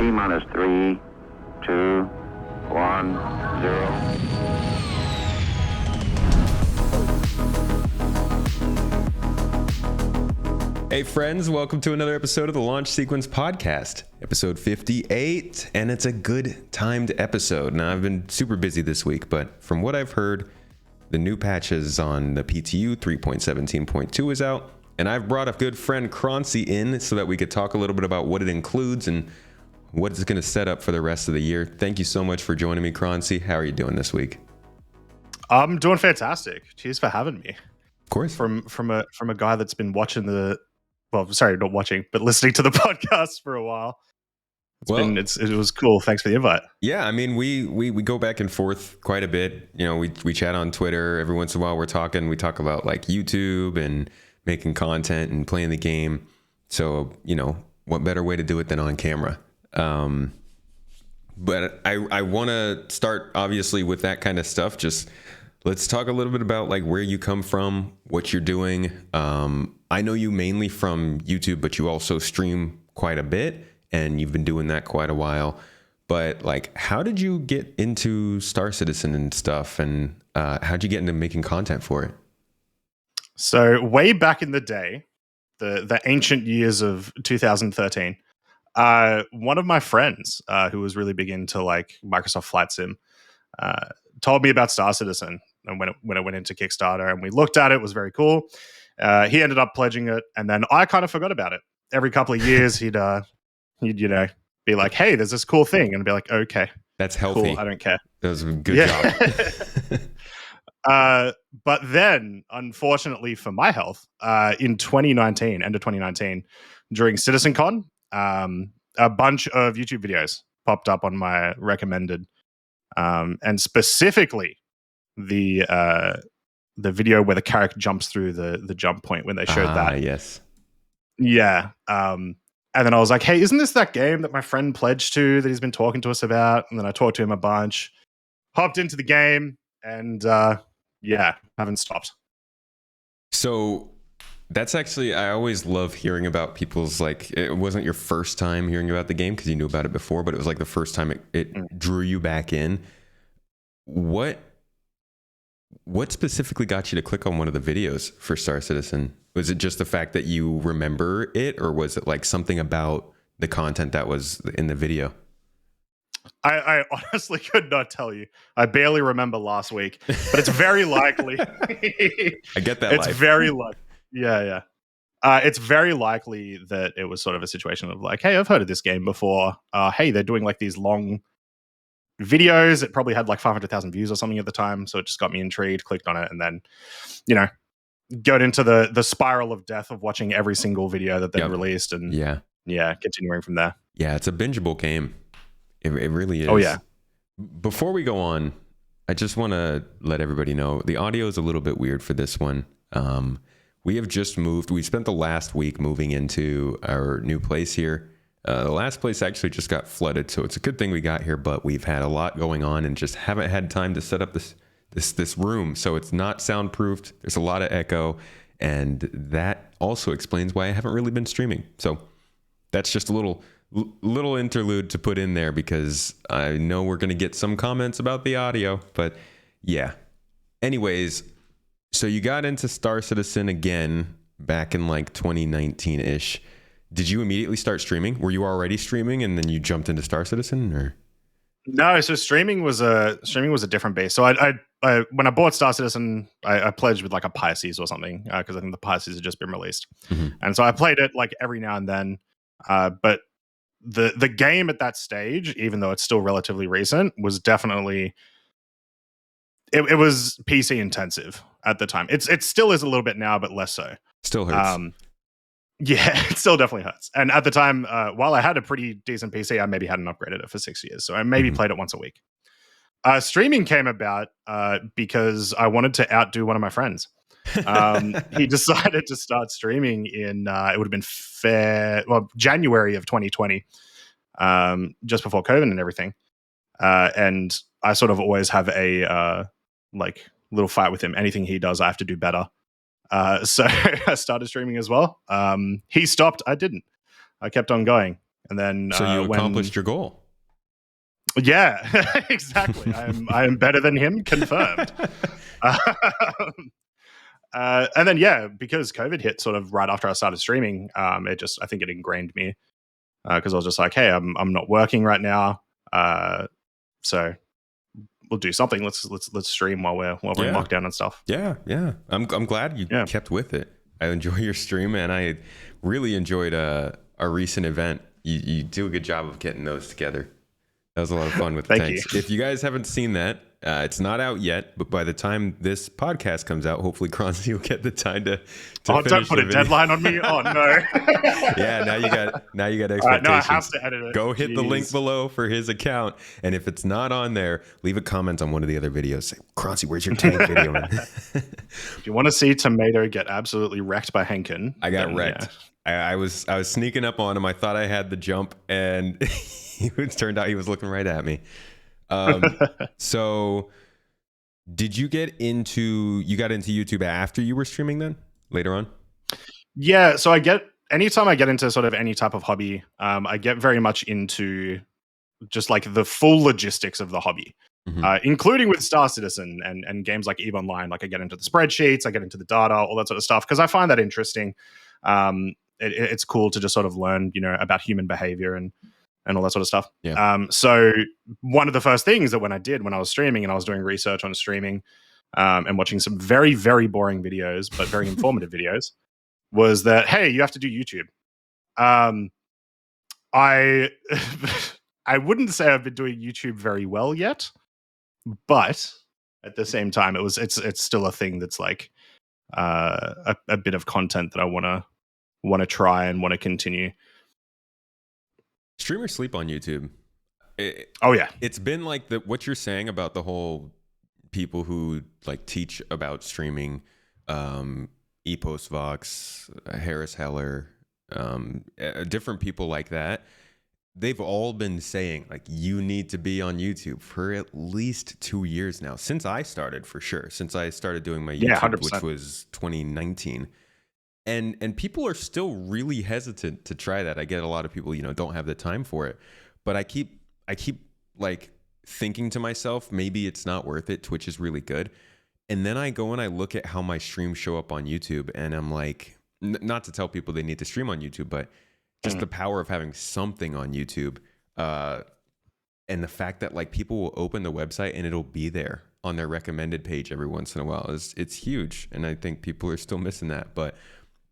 T-minus 3, 2, 1, 0. Hey friends, welcome to another episode of the Launch Sequence Podcast, episode 58, and it's a good timed episode. Now, I've been super busy this week, but from what I've heard, the new patches on the PTU 3.17.2 is out, and I've brought a good friend Croncy in so that we could talk a little bit about what it includes and what it's going to set up for the rest of the year. Thank you so much for joining me, Croncy. How are you doing this week? I'm doing fantastic. Cheers for having me. Of course. From a guy that's been watching not watching, but listening to the podcast for a while. It was cool. Thanks for the invite. Yeah, I mean, we go back and forth quite a bit. You know, we chat on Twitter every once in a while. We talk about like YouTube and making content and playing the game. So, you know, what better way to do it than on camera? But I want to start obviously with that kind of stuff. Just let's talk a little bit about like where you come from, what you're doing. I know you mainly from YouTube, but you also stream quite a bit, and you've been doing that quite a while. But like, how did you get into Star Citizen and stuff, and how'd you get into making content for it? So way back in the day, the ancient years of 2013, one of my friends who was really big into like Microsoft Flight Sim told me about Star Citizen, and when it went into Kickstarter, and we looked at it, it was very cool. He ended up pledging it, and then I kind of forgot about it. Every couple of years, he'd you know, be like, "Hey, there's this cool thing," and I'd be like, "Okay, that's healthy. Cool, I don't care." That was a good job. But then, unfortunately for my health, in 2019, end of 2019, during CitizenCon, a bunch of YouTube videos popped up on my recommended, and specifically the video where the character jumps through the jump point when they showed that. Yes. Yeah. And then I was like, hey, isn't this that game that my friend pledged to that he's been talking to us about? And then I talked to him a bunch, hopped into the game, and haven't stopped. So that's actually, I always love hearing about people's, like, it wasn't your first time hearing about the game because you knew about it before, but it was like the first time it drew you back in. What specifically got you to click on one of the videos for Star Citizen? Was it just the fact that you remember it, or was it like something about the content that was in the video? I honestly could not tell you. I barely remember last week, but it's very likely. I get that. It's very likely. Yeah. It's very likely that it was sort of a situation of like, hey, I've heard of this game before. Hey, they're doing like these long videos. It probably had like 500,000 views or something at the time, so it just got me intrigued, clicked on it, and then, you know, got into the spiral of death of watching every single video that they've released, and continuing from there. Yeah, it's a bingeable game. It really is. Oh yeah. Before we go on, I just want to let everybody know the audio is a little bit weird for this one. We have just moved. We spent the last week moving into our new place here. The last place actually just got flooded, so it's a good thing we got here, but we've had a lot going on and just haven't had time to set up this room, so it's not soundproofed. There's a lot of echo, and that also explains why I haven't really been streaming. So that's just a little interlude to put in there, because I know we're going to get some comments about the audio, but yeah. Anyways, so you got into Star Citizen again back in like 2019-ish. Did you immediately start streaming? Were you already streaming and then you jumped into Star Citizen, or? No, so streaming was a different base. So I when I bought Star Citizen, I pledged with like a Pisces or something, because I think the Pisces had just been released, and so I played it like every now and then. But the game at that stage, even though it's still relatively recent, was definitely it was PC intensive at the time. It still is a little bit now, but less so. Still hurts. Yeah, it still definitely hurts. And at the time, while I had a pretty decent PC, I maybe hadn't upgraded it for 6 years. So I maybe played it once a week. Streaming came about because I wanted to outdo one of my friends. He decided to start streaming in, it would have been January of 2020, just before COVID and everything. And I sort of always have a like little fight with him. Anything he does, I have to do better. So I started streaming as well. He stopped. I didn't. I kept on going. And then So you accomplished your goal. Yeah, exactly. I am better than him, confirmed. And then because COVID hit sort of right after I started streaming, I think it ingrained me because I was just like, hey, I'm not working right now, so we'll do something. Let's stream while we're in lockdown and stuff. Yeah. I'm glad you kept with it. I enjoy your stream, and I really enjoyed a recent event. You do a good job of getting those together. That was a lot of fun with the tanks. If you guys haven't seen that, it's not out yet, but by the time this podcast comes out, hopefully Croncy will get the time to finish don't put a deadline on me. Oh no. Yeah, now you got expectations. Right, no, I have to edit it. Go hit the link below for his account, and if it's not on there, leave a comment on one of the other videos. Say, Croncy, where's your tank video? If you want to see Tomato get absolutely wrecked by Henkin, I got wrecked. Yeah. I was sneaking up on him. I thought I had the jump, and it turned out he was looking right at me. So did you got into YouTube after you were streaming then later on? Yeah. So anytime I get into sort of any type of hobby, I get very much into just like the full logistics of the hobby, including with Star Citizen and games like EVE Online. Like I get into the spreadsheets, I get into the data, all that sort of stuff, because I find that interesting. It's cool to just sort of learn, about human behavior and all that sort of stuff. Yeah. So one of the first things that when I was streaming and I was doing research on streaming and watching some very, very boring videos, but very informative videos, was that, hey, you have to do YouTube. I wouldn't say I've been doing YouTube very well yet, but at the same time, it's still a thing that's like a bit of content that I want to try and want to continue. Streamers sleep on YouTube. It's been like what you're saying about the whole people who like teach about streaming, Epos Vox, Harris Heller, different people like that. They've all been saying like you need to be on YouTube for at least 2 years now. Since I started, for sure. Since I started doing my YouTube, 100%. which was 2019. And people are still really hesitant to try that. I get a lot of people, don't have the time for it. But I keep like thinking to myself, maybe it's not worth it. Twitch is really good. And then I go and I look at how my streams show up on YouTube, and I'm like, not to tell people they need to stream on YouTube, but just the power of having something on YouTube, and the fact that like people will open the website and it'll be there on their recommended page every once in a while. It's huge, and I think people are still missing that. But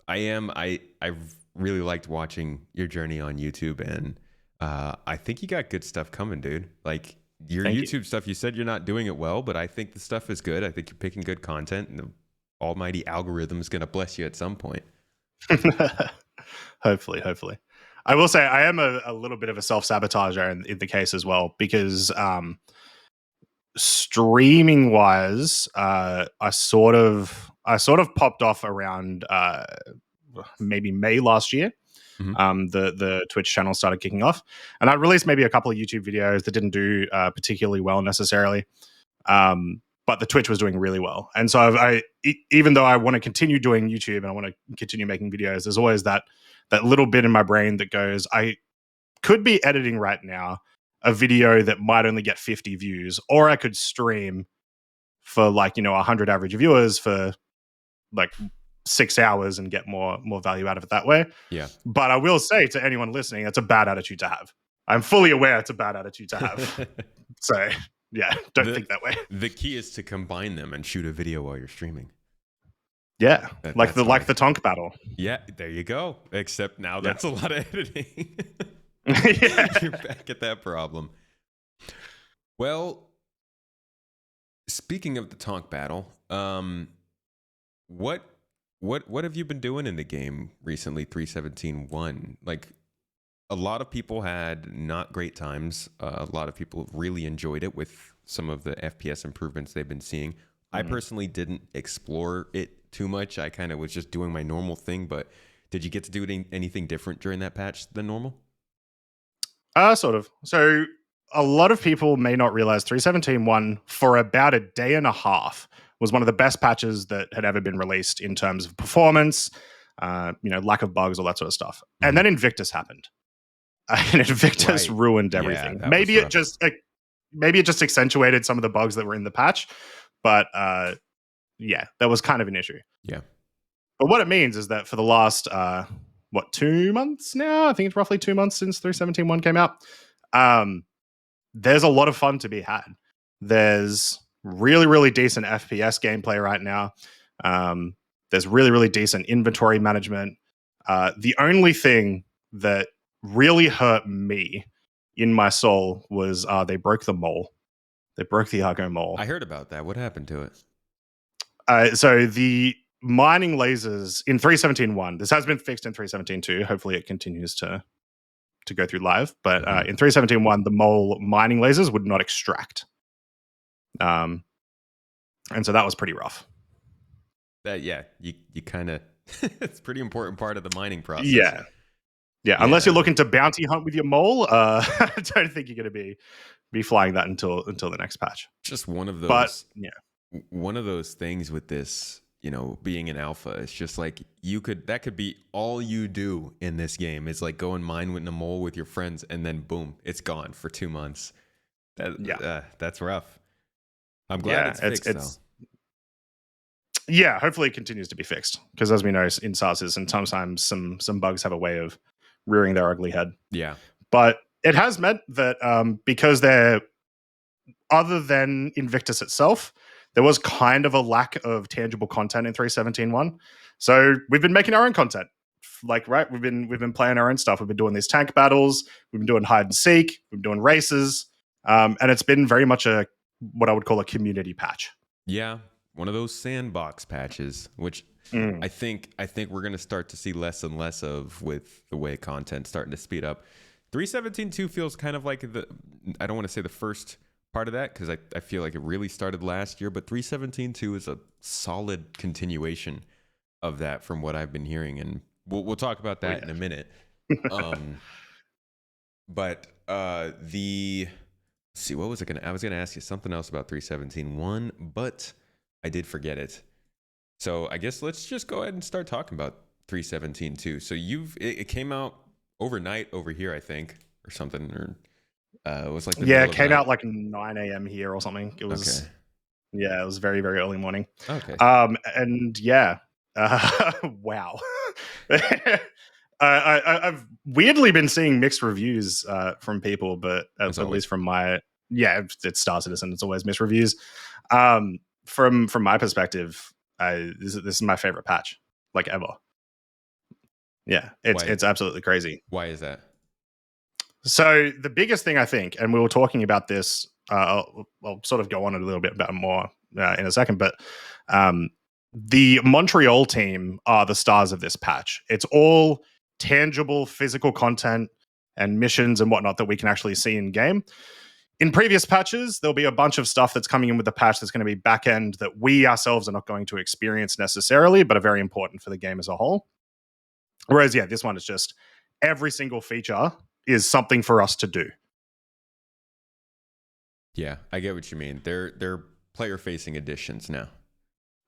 I've really liked watching your journey on YouTube, and I think you got good stuff coming, dude. Like your YouTube stuff, you said you're not doing it well, but I think the stuff is good. I think you're picking good content, and the almighty algorithm is going to bless you at some point. Hopefully. I will say I am a little bit of a self-sabotager in the case as well, because streaming wise, I sort of popped off around maybe May last year. The Twitch channel started kicking off, and I released maybe a couple of YouTube videos that didn't do particularly well necessarily, but the Twitch was doing really well. And so even though I want to continue doing YouTube and I want to continue making videos, there's always that little bit in my brain that goes, I could be editing right now a video that might only get 50 views, or I could stream for 100 average viewers for like 6 hours and get more value out of it that way. Yeah. But I will say to anyone listening, that's a bad attitude to have. I'm fully aware it's a bad attitude to have. So yeah, don't think that way. The key is to combine them and shoot a video while you're streaming. Yeah, like the tonk battle. Yeah, there you go. Except now that's a lot of editing. Yeah. You're back at that problem. Well, speaking of the tonk battle, what have you been doing in the game recently? 3.17.1. Like, a lot of people had not great times. A lot of people really enjoyed it with some of the FPS improvements they've been seeing. I personally didn't explore it too much. I kind of was just doing my normal thing. But did you get to do anything different during that patch than normal? Sort of. So a lot of people may not realize 3.17.1 for about a day and a half was one of the best patches that had ever been released in terms of performance, lack of bugs, all that sort of stuff. And then Invictus happened. and Invictus Right. ruined Yeah, everything. that Maybe was it rough. just maybe it just accentuated some of the bugs that were in the patch, but yeah, that was kind of an issue. Yeah. But what it means is that for the last 2 months now, I think it's roughly 2 months since 3.17.1 came out. There's a lot of fun to be had. There's really, really decent FPS gameplay right now. There's really, really decent inventory management. The only thing that really hurt me in my soul was they broke the mole. They broke the Argo mole. I heard about that. What happened to it? So the mining lasers in 3.17.1, this has been fixed in 3.17.2. Hopefully it continues to go through live. But in 3.17.1, the mole mining lasers would not extract. And so that was pretty rough. Yeah, you kind of it's a pretty important part of the mining process. Yeah. Unless you're looking to bounty hunt with your mole, I don't think you're going to be flying that until the next patch. Just one of those. But yeah, one of those things with this, being an alpha. It's just like that could be all you do in this game. Is like go and mine with a mole with your friends, and then boom, it's gone for 2 months. That's rough. I'm glad it's fixed though. Yeah, hopefully it continues to be fixed, because as we know in SARS, and sometimes some bugs have a way of rearing their ugly head. Yeah, but it has meant that because they're, other than Invictus itself, there was kind of a lack of tangible content in 3.17.1. So we've been making our own content. We've been playing our own stuff. We've been doing these tank battles. We've been doing hide and seek. We've been doing races, and it's been very much what I would call a community patch. Yeah, one of those sandbox patches, which I think we're going to start to see less and less of with the way content's starting to speed up. 3.17.2 feels kind of like I don't want to say the first part of that, because I feel like it really started last year, but 3.17.2 is a solid continuation of that from what I've been hearing, and we'll talk about that in a minute. But let's see, what was it I was gonna ask you something else about 3.17.1, but I did forget it. So I guess let's just go ahead and start talking about 3.17.2. So it came out overnight over here, I think, or something, or it was like it came out like 9 a.m. here or something. It was okay. Yeah, it was very, very early morning. Okay. And yeah, wow. I've weirdly been seeing mixed reviews from people, but at least from it's Star Citizen. It's always mixed reviews. From my perspective, this is my favorite patch, like, ever. Yeah, it's absolutely crazy. Why is that? So the biggest thing, I think, and we were talking about this, I'll sort of go on a little bit about more in a second, but the Montreal team are the stars of this patch. It's all tangible physical content and missions and whatnot that we can actually see in game. In previous patches, there'll be a bunch of stuff that's coming in with the patch that's going to be back end that we ourselves are not going to experience necessarily, but are very important for the game as a whole. Whereas, yeah, this one is just every single feature is something for us to do. Yeah, I get what you mean. They're player-facing additions now.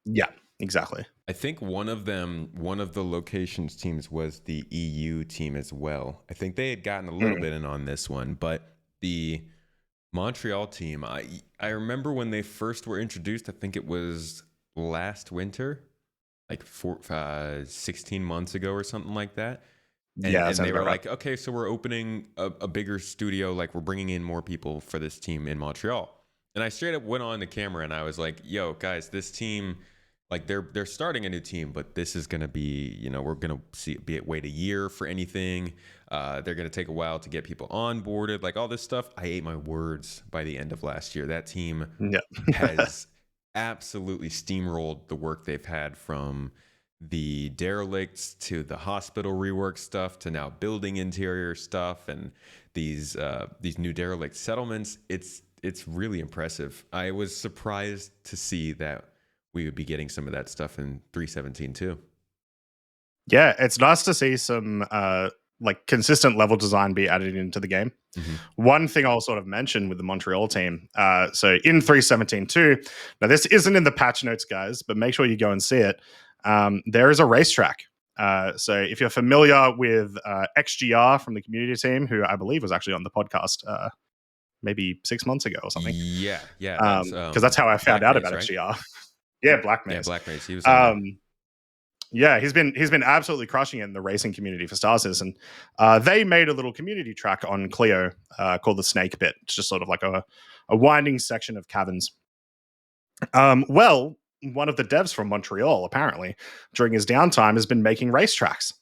Yeah, exactly. I think one of the locations teams was the EU team as well. I think they had gotten a little bit in on this one, but the Montreal team, I remember when they first were introduced, I think it was last winter, like 16 months ago or something like that. And they were like, okay, so we're opening a bigger studio, like we're bringing in more people for this team in Montreal. And I straight up went on the camera and I was like, yo, guys, this team, like they're starting a new team, but this is going to be, we're going to wait a year for anything. They're going to take a while to get people onboarded, like all this stuff. I ate my words by the end of last year. That team has absolutely steamrolled the work they've had, from the derelicts to the hospital rework stuff to now building interior stuff and these new derelict settlements. It's really impressive. I was surprised to see that we would be getting some of that stuff in 3.17 too. Yeah, it's nice to see some like consistent level design be added into the game. Mm-hmm. One thing I'll sort of mention with the Montreal team, so in 3.17.2, now this isn't in the patch notes, guys, but make sure you go and see it. There is a racetrack. So if you're familiar with XGR from the community team, who I believe was actually on the podcast maybe 6 months ago or something. Yeah, Because that's how I found out about right? XGR. Yeah, Black Maze. Yeah, Black Maze. He was on there. Yeah, he's been absolutely crushing it in the racing community for Star Citizen. They made a little community track on Clio called the Snake Pit. It's just sort of like a winding section of caverns. Well, one of the devs from Montreal, apparently, during his downtime, has been making racetracks.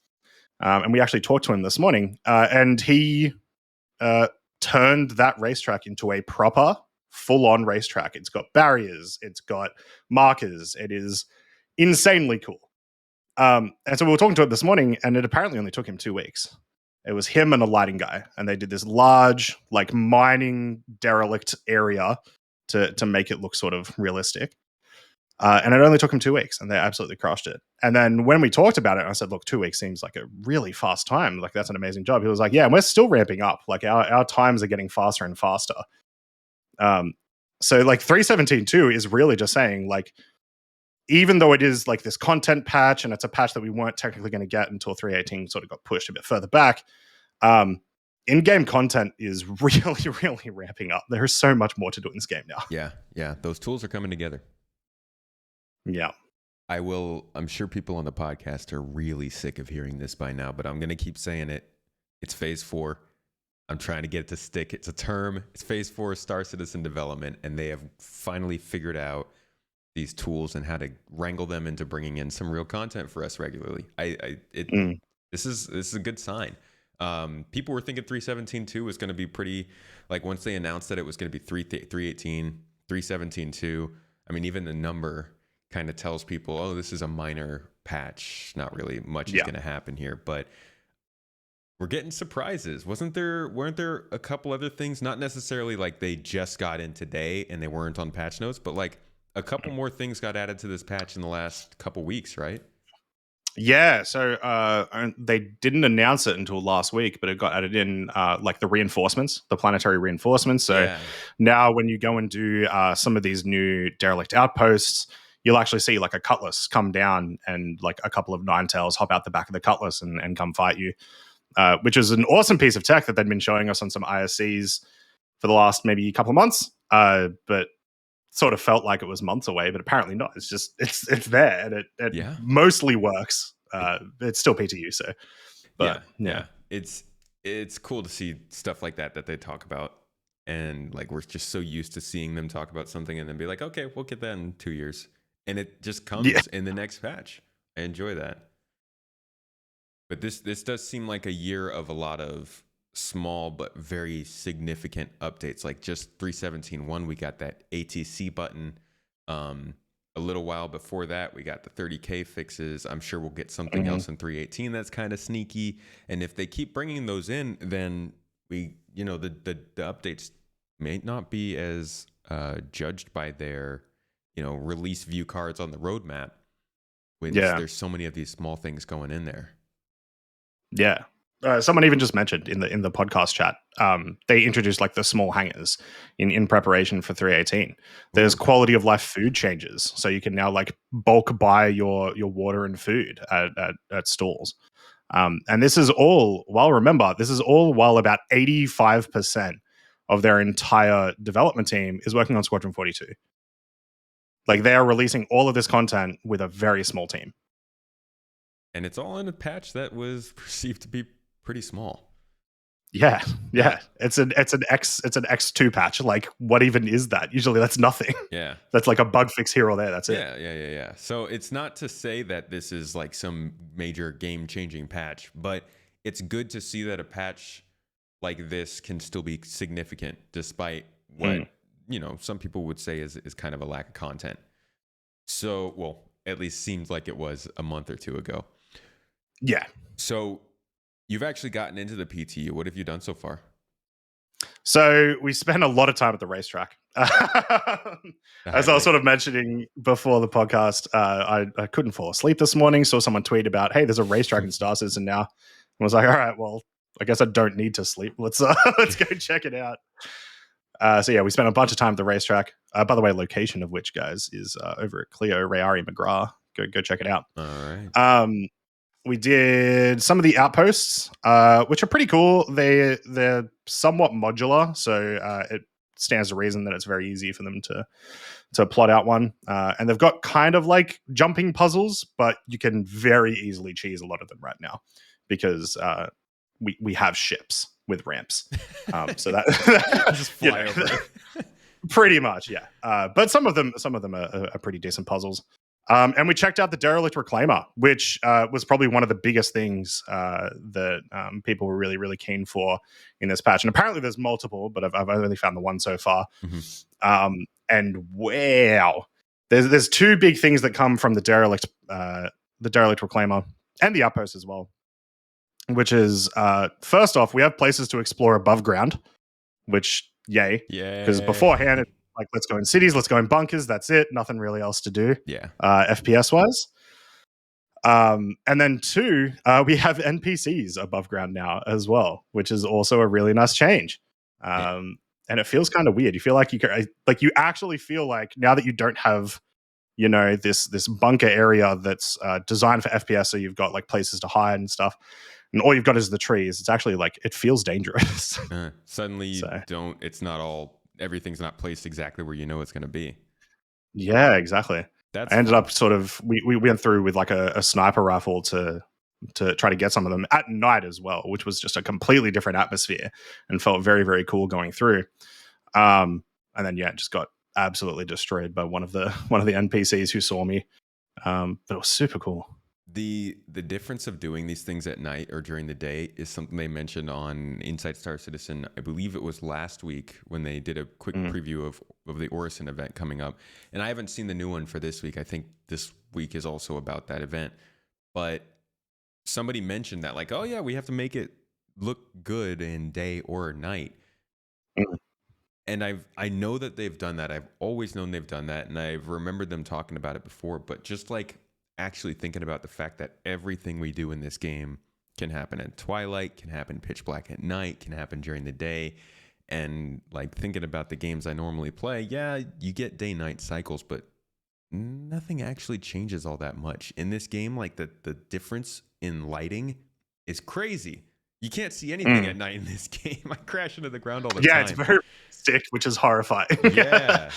And we actually talked to him this morning, and he turned that racetrack into a proper, full-on racetrack. It's got barriers, it's got markers. It is insanely cool. And so we were talking to him this morning, and it apparently only took him 2 weeks. It was him and a lighting guy, and they did this large, like mining derelict area to make it look sort of realistic. And it only took him 2 weeks, and they absolutely crushed it. And then when we talked about it, I said, look, 2 weeks seems like a really fast time. Like, that's an amazing job. He was like, yeah, and we're still ramping up. Like, our times are getting faster and faster. So, like, 3.17.2 is really just saying, like, even though it is like this content patch, and it's a patch that we weren't technically going to get until 3.18 sort of got pushed a bit further back, in-game content is really, really ramping up. There is so much more to do in this game now. Yeah. Those tools are coming together. Yeah. I'm sure people on the podcast are really sick of hearing this by now, but I'm going to keep saying it. It's phase 4. I'm trying to get it to stick. It's a term. It's phase 4 Star Citizen development, and they have finally figured out these tools and how to wrangle them into bringing in some real content for us regularly. This is a good sign. People were thinking 3.17.2 was going to be pretty, like, once they announced that it was going to be 3.18, 3.17.2. I mean, even the number kind of tells people, oh, this is a minor patch. Not really much is going to happen here, but we're getting surprises. Weren't there a couple other things? Not necessarily like they just got in today and they weren't on patch notes, but like a couple more things got added to this patch in the last couple weeks, right? Yeah, so they didn't announce it until last week, but it got added in, like the reinforcements, the planetary reinforcements. So now when you go and do some of these new derelict outposts, you'll actually see like a cutlass come down and like a couple of Ninetales hop out the back of the cutlass and come fight you, which is an awesome piece of tech that they'd been showing us on some ISCs for the last maybe couple of months, but sort of felt like it was months away, but apparently not. It's just it's there, and it mostly works. It's still PTU, so but yeah. It's cool to see stuff like that they talk about, and like we're just so used to seeing them talk about something and then be like, okay, we'll get that in 2 years, and it just comes in the next patch. I enjoy that, but this does seem like a year of a lot of small but very significant updates. Like just 3.17.1, we got that ATC button. A little while before that, we got the 30K fixes. I'm sure we'll get something else in 3.18 that's kind of sneaky. And if they keep bringing those in, then we, the updates may not be as judged by their, release view cards on the roadmap. There's so many of these small things going in there. Yeah. Someone even just mentioned in the podcast chat, they introduced like the small hangars in preparation for 3.18. There's quality of life food changes, so you can now like bulk buy your water and food at stores. And this is all while about 85% of their entire development team is working on Squadron 42. Like they are releasing all of this content with a very small team. And it's all in a patch that was perceived to be pretty small. Yeah. It's an X2 patch. Like, what even is that? Usually that's nothing. Yeah. That's like a bug fix here or there. That's it. Yeah. So it's not to say that this is like some major game-changing patch, but it's good to see that a patch like this can still be significant despite what, some people would say is kind of a lack of content. So, well, at least seems like it was a month or two ago. Yeah. So you've actually gotten into the PTU. What have you done so far? So we spent a lot of time at the racetrack. As I was sort of mentioning before the podcast, I couldn't fall asleep this morning. Saw someone tweet about, hey, there's a racetrack in Star Citizen now. I was like, all right, well, I guess I don't need to sleep. Let's go check it out. So yeah, we spent a bunch of time at the racetrack. By the way, location of which, guys, is over at Cleo Rayari McGrath. Go check it out. All right. We did some of the outposts, which are pretty cool. They're somewhat modular, so it stands to reason that it's very easy for them to plot out one. And they've got kind of like jumping puzzles, but you can very easily cheese a lot of them right now because we have ships with ramps. So that just fly over. Pretty much, yeah. But some of them are pretty decent puzzles. And we checked out the Derelict Reclaimer, which was probably one of the biggest things that people were really, really keen for in this patch. And apparently there's multiple, but I've only found the one so far. Mm-hmm. And wow, there's two big things that come from the Derelict Reclaimer and the Outpost as well, which is, first off, we have places to explore above ground, which, yay. Because beforehand, it's like, let's go in cities, let's go in bunkers, that's it. Nothing really else to do. Yeah. FPS-wise. And then two, we have NPCs above ground now as well, which is also a really nice change. And it feels kind of weird. You feel like you actually feel like now that you don't have, this bunker area that's designed for FPS, so you've got like places to hide and stuff, and all you've got is the trees. It's actually like it feels dangerous. Suddenly you don't. It's not all. Everything's not placed exactly where you know it's going to be. Yeah, exactly. I ended up sort of we went through with like a sniper rifle to try to get some of them at night as well, which was just a completely different atmosphere and felt very, very cool going through. And then just got absolutely destroyed by one of the NPCs who saw me. But it was super cool. The difference of doing these things at night or during the day is something they mentioned on Inside Star Citizen. I believe it was last week when they did a quick preview of the Orison event coming up. And I haven't seen the new one for this week. I think this week is also about that event. But somebody mentioned that, like, oh yeah, we have to make it look good in day or night. And I know that they've done that. I've always known they've done that, and I've remembered them talking about it before. But just like actually thinking about the fact that everything we do in this game can happen at twilight, can happen pitch black at night, can happen during the day, and like thinking about the games I normally play, you get day-night cycles, but nothing actually changes all that much. In this game, like the difference in lighting is crazy. You can't see anything at night in this game. I crash into the ground all the time. Yeah, it's very sick, which is horrifying. Yeah.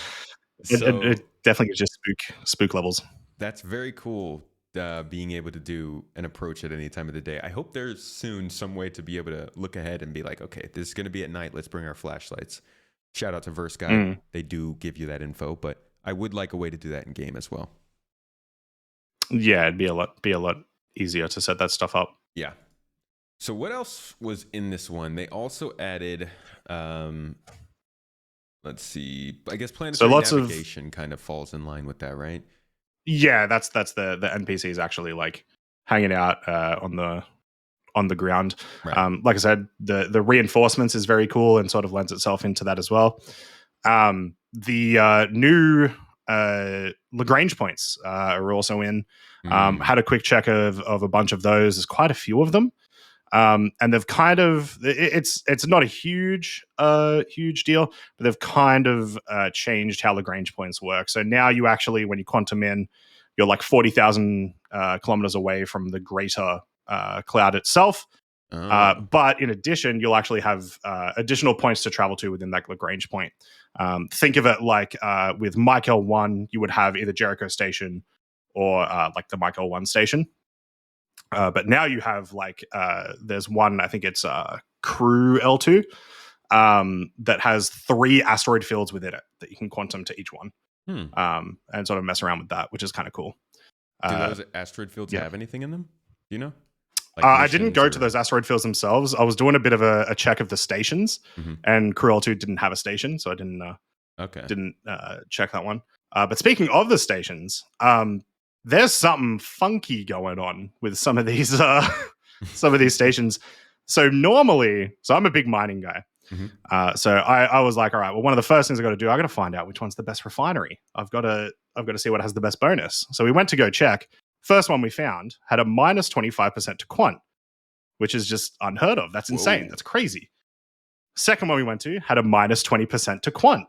It definitely gives you spook levels. That's very cool, being able to do an approach at any time of the day. I hope there's soon some way to be able to look ahead and be like, okay, this is going to be at night. Let's bring our flashlights. Shout out to Verse Guide. They do give you that info, but I would like a way to do that in game as well. Yeah, it'd be a lot easier to set that stuff up. Yeah. So what else was in this one? They also added, let's see, I guess planetary navigation kind of falls in line with that, right? Yeah, that's the NPCs actually like hanging out on the ground. Right. Like I said, the reinforcements is very cool and sort of lends itself into that as well. The new Lagrange points are also in. Had a quick check of a bunch of those. There's quite a few of them. And they've kind of it's not a huge deal, but they've kind of changed how Lagrange points work. So now you actually, when you quantum in, you're like 40,000 kilometers away from the greater cloud itself. But in addition, you'll actually have additional points to travel to within that Lagrange point. Think of it like with Michael 1, you would have either Jericho Station or like the Michael 1 station. But now you have like there's one, I think it's Crew L2 that has 3 asteroid fields within it that you can quantum to each one and sort of mess around with that, which is kind of cool. Do those asteroid fields have anything in them? Do you know? Like I didn't go to those asteroid fields themselves. I was doing a bit of a check of the stations, and Crew L2 didn't have a station, so I didn't check that one. But speaking of the stations, there's something funky going on with some of these stations. So I'm a big mining guy. So I was like, all right, well, one of the first things I got to do, I got to find out which one's the best refinery. I've got to see what has the best bonus. So we went to go check. First one we found had a minus 25% to quant, which is just unheard of. That's insane. Whoa. That's crazy. Second one we went to had a minus 20% to quant.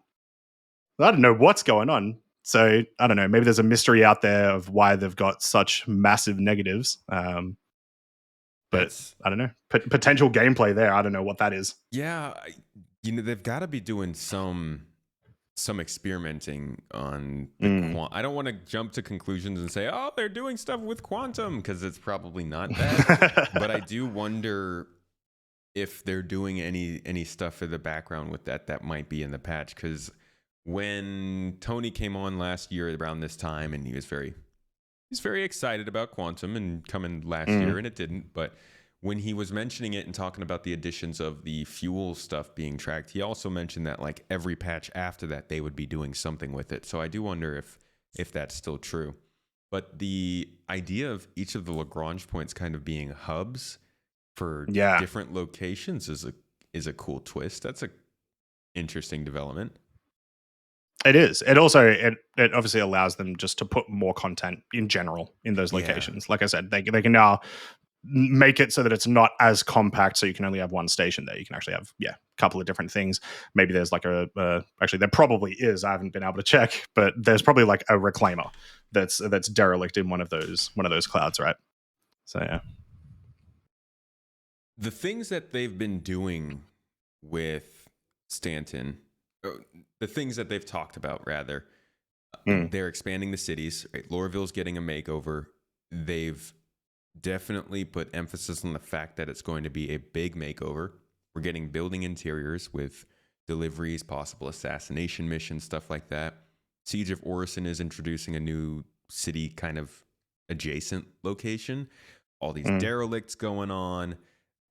I don't know what's going on. So I don't know. Maybe there's a mystery out there of why they've got such massive negatives. But I don't know. Potential gameplay there. I don't know what that is. Yeah, they've got to be doing some experimenting on the I don't want to jump to conclusions and say, oh, they're doing stuff with quantum, because it's probably not that. But I do wonder if they're doing any stuff for the background with that might be in the patch, because when Tony came on last year around this time, and he's very excited about quantum and coming last year, and it didn't, but when he was mentioning it and talking about the additions of the fuel stuff being tracked, he also mentioned that like every patch after that they would be doing something with it. So I do wonder if that's still true. But the idea of each of the Lagrange points kind of being hubs for different locations is a cool twist. That's a interesting development. It is. It also it obviously allows them just to put more content in general in those locations. Like I said, they can now make it so that it's not as compact, so you can only have one station there. You can actually have a couple of different things. Maybe there's like actually there probably is, I haven't been able to check, but there's probably like a reclaimer that's derelict in one of those clouds, right? So yeah, the things that they've been doing with Stanton, the things that they've talked about rather, they're expanding the cities, right? Lorville's getting a makeover. They've definitely put emphasis on the fact that it's going to be a big makeover. We're getting building interiors with deliveries, possible assassination missions, stuff like that. Siege of Orison is introducing a new city kind of adjacent location. All these derelicts going on.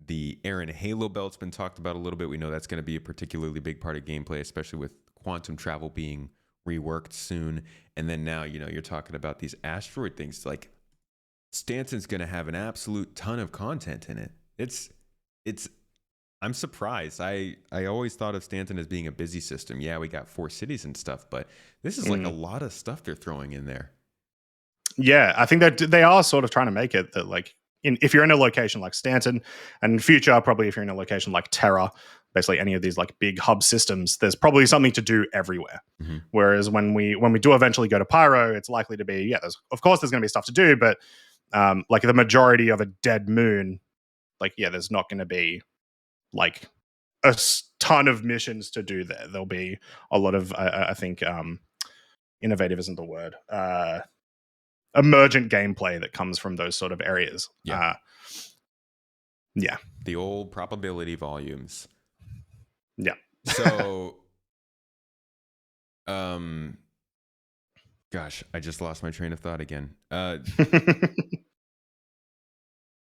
The Aaron Halo Belt's been talked about a little bit. We know that's going to be a particularly big part of gameplay, especially with quantum travel being reworked soon. And then now, you're talking about these asteroid things. Like, Stanton's going to have an absolute ton of content in it. I'm surprised. I always thought of Stanton as being a busy system. Yeah, we got 4 cities and stuff, but this is like a lot of stuff they're throwing in there. Yeah, I think that they are sort of trying to make it that like, if you're in a location like Stanton, and in future, probably if you're in a location like Terra, basically any of these like big hub systems, there's probably something to do everywhere. Whereas when we do eventually go to Pyro, it's likely to be, of course there's going to be stuff to do, but like the majority of a dead moon, like, there's not going to be like a ton of missions to do there. There'll be a lot of, I think, innovative isn't the word, emergent gameplay that comes from those sort of areas. The old probability volumes. So gosh, I just lost my train of thought again.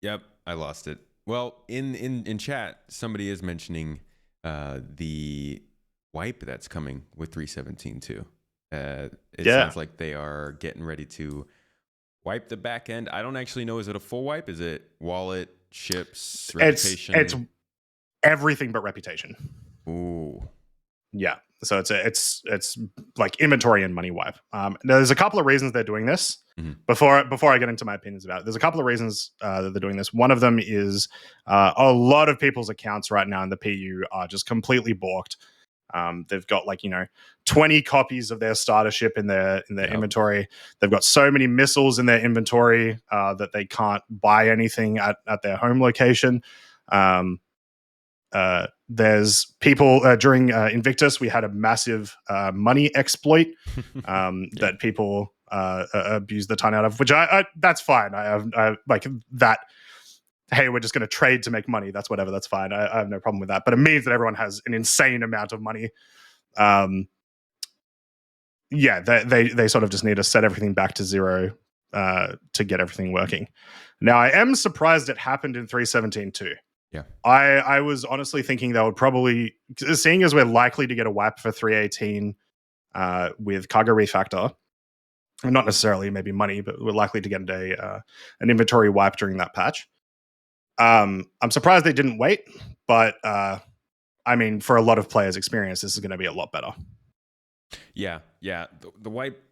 Yep, I lost it. Well, in chat, somebody is mentioning the wipe that's coming with 3.17 too. It sounds like they are getting ready to wipe the back end. I don't actually know. Is it a full wipe? Is it wallet, ships, reputation? It's everything but reputation. Ooh. Yeah. So it's like inventory and money wipe. There's a couple of reasons they're doing this. Before I get into my opinions about it, there's a couple of reasons that they're doing this. One of them is a lot of people's accounts right now in the PU are just completely balked. They've got 20 copies of their starter ship in their inventory. They've got so many missiles in their inventory that they can't buy anything at their home location. There's people during Invictus, we had a massive money exploit that people abused the ton out of, which I that's fine. I like that. Hey, we're just going to trade to make money. That's whatever. That's fine. I have no problem with that. But it means that everyone has an insane amount of money. They sort of just need to set everything back to zero to get everything working. Now, I am surprised it happened in 3.17 too. Yeah, I was honestly thinking they would probably, seeing as we're likely to get a wipe for 3.18 with cargo refactor, not necessarily maybe money, but we're likely to get an inventory wipe during that patch. I'm surprised they didn't wait, but I mean, for a lot of players' experience, this is going to be a lot better. Yeah. The wipe,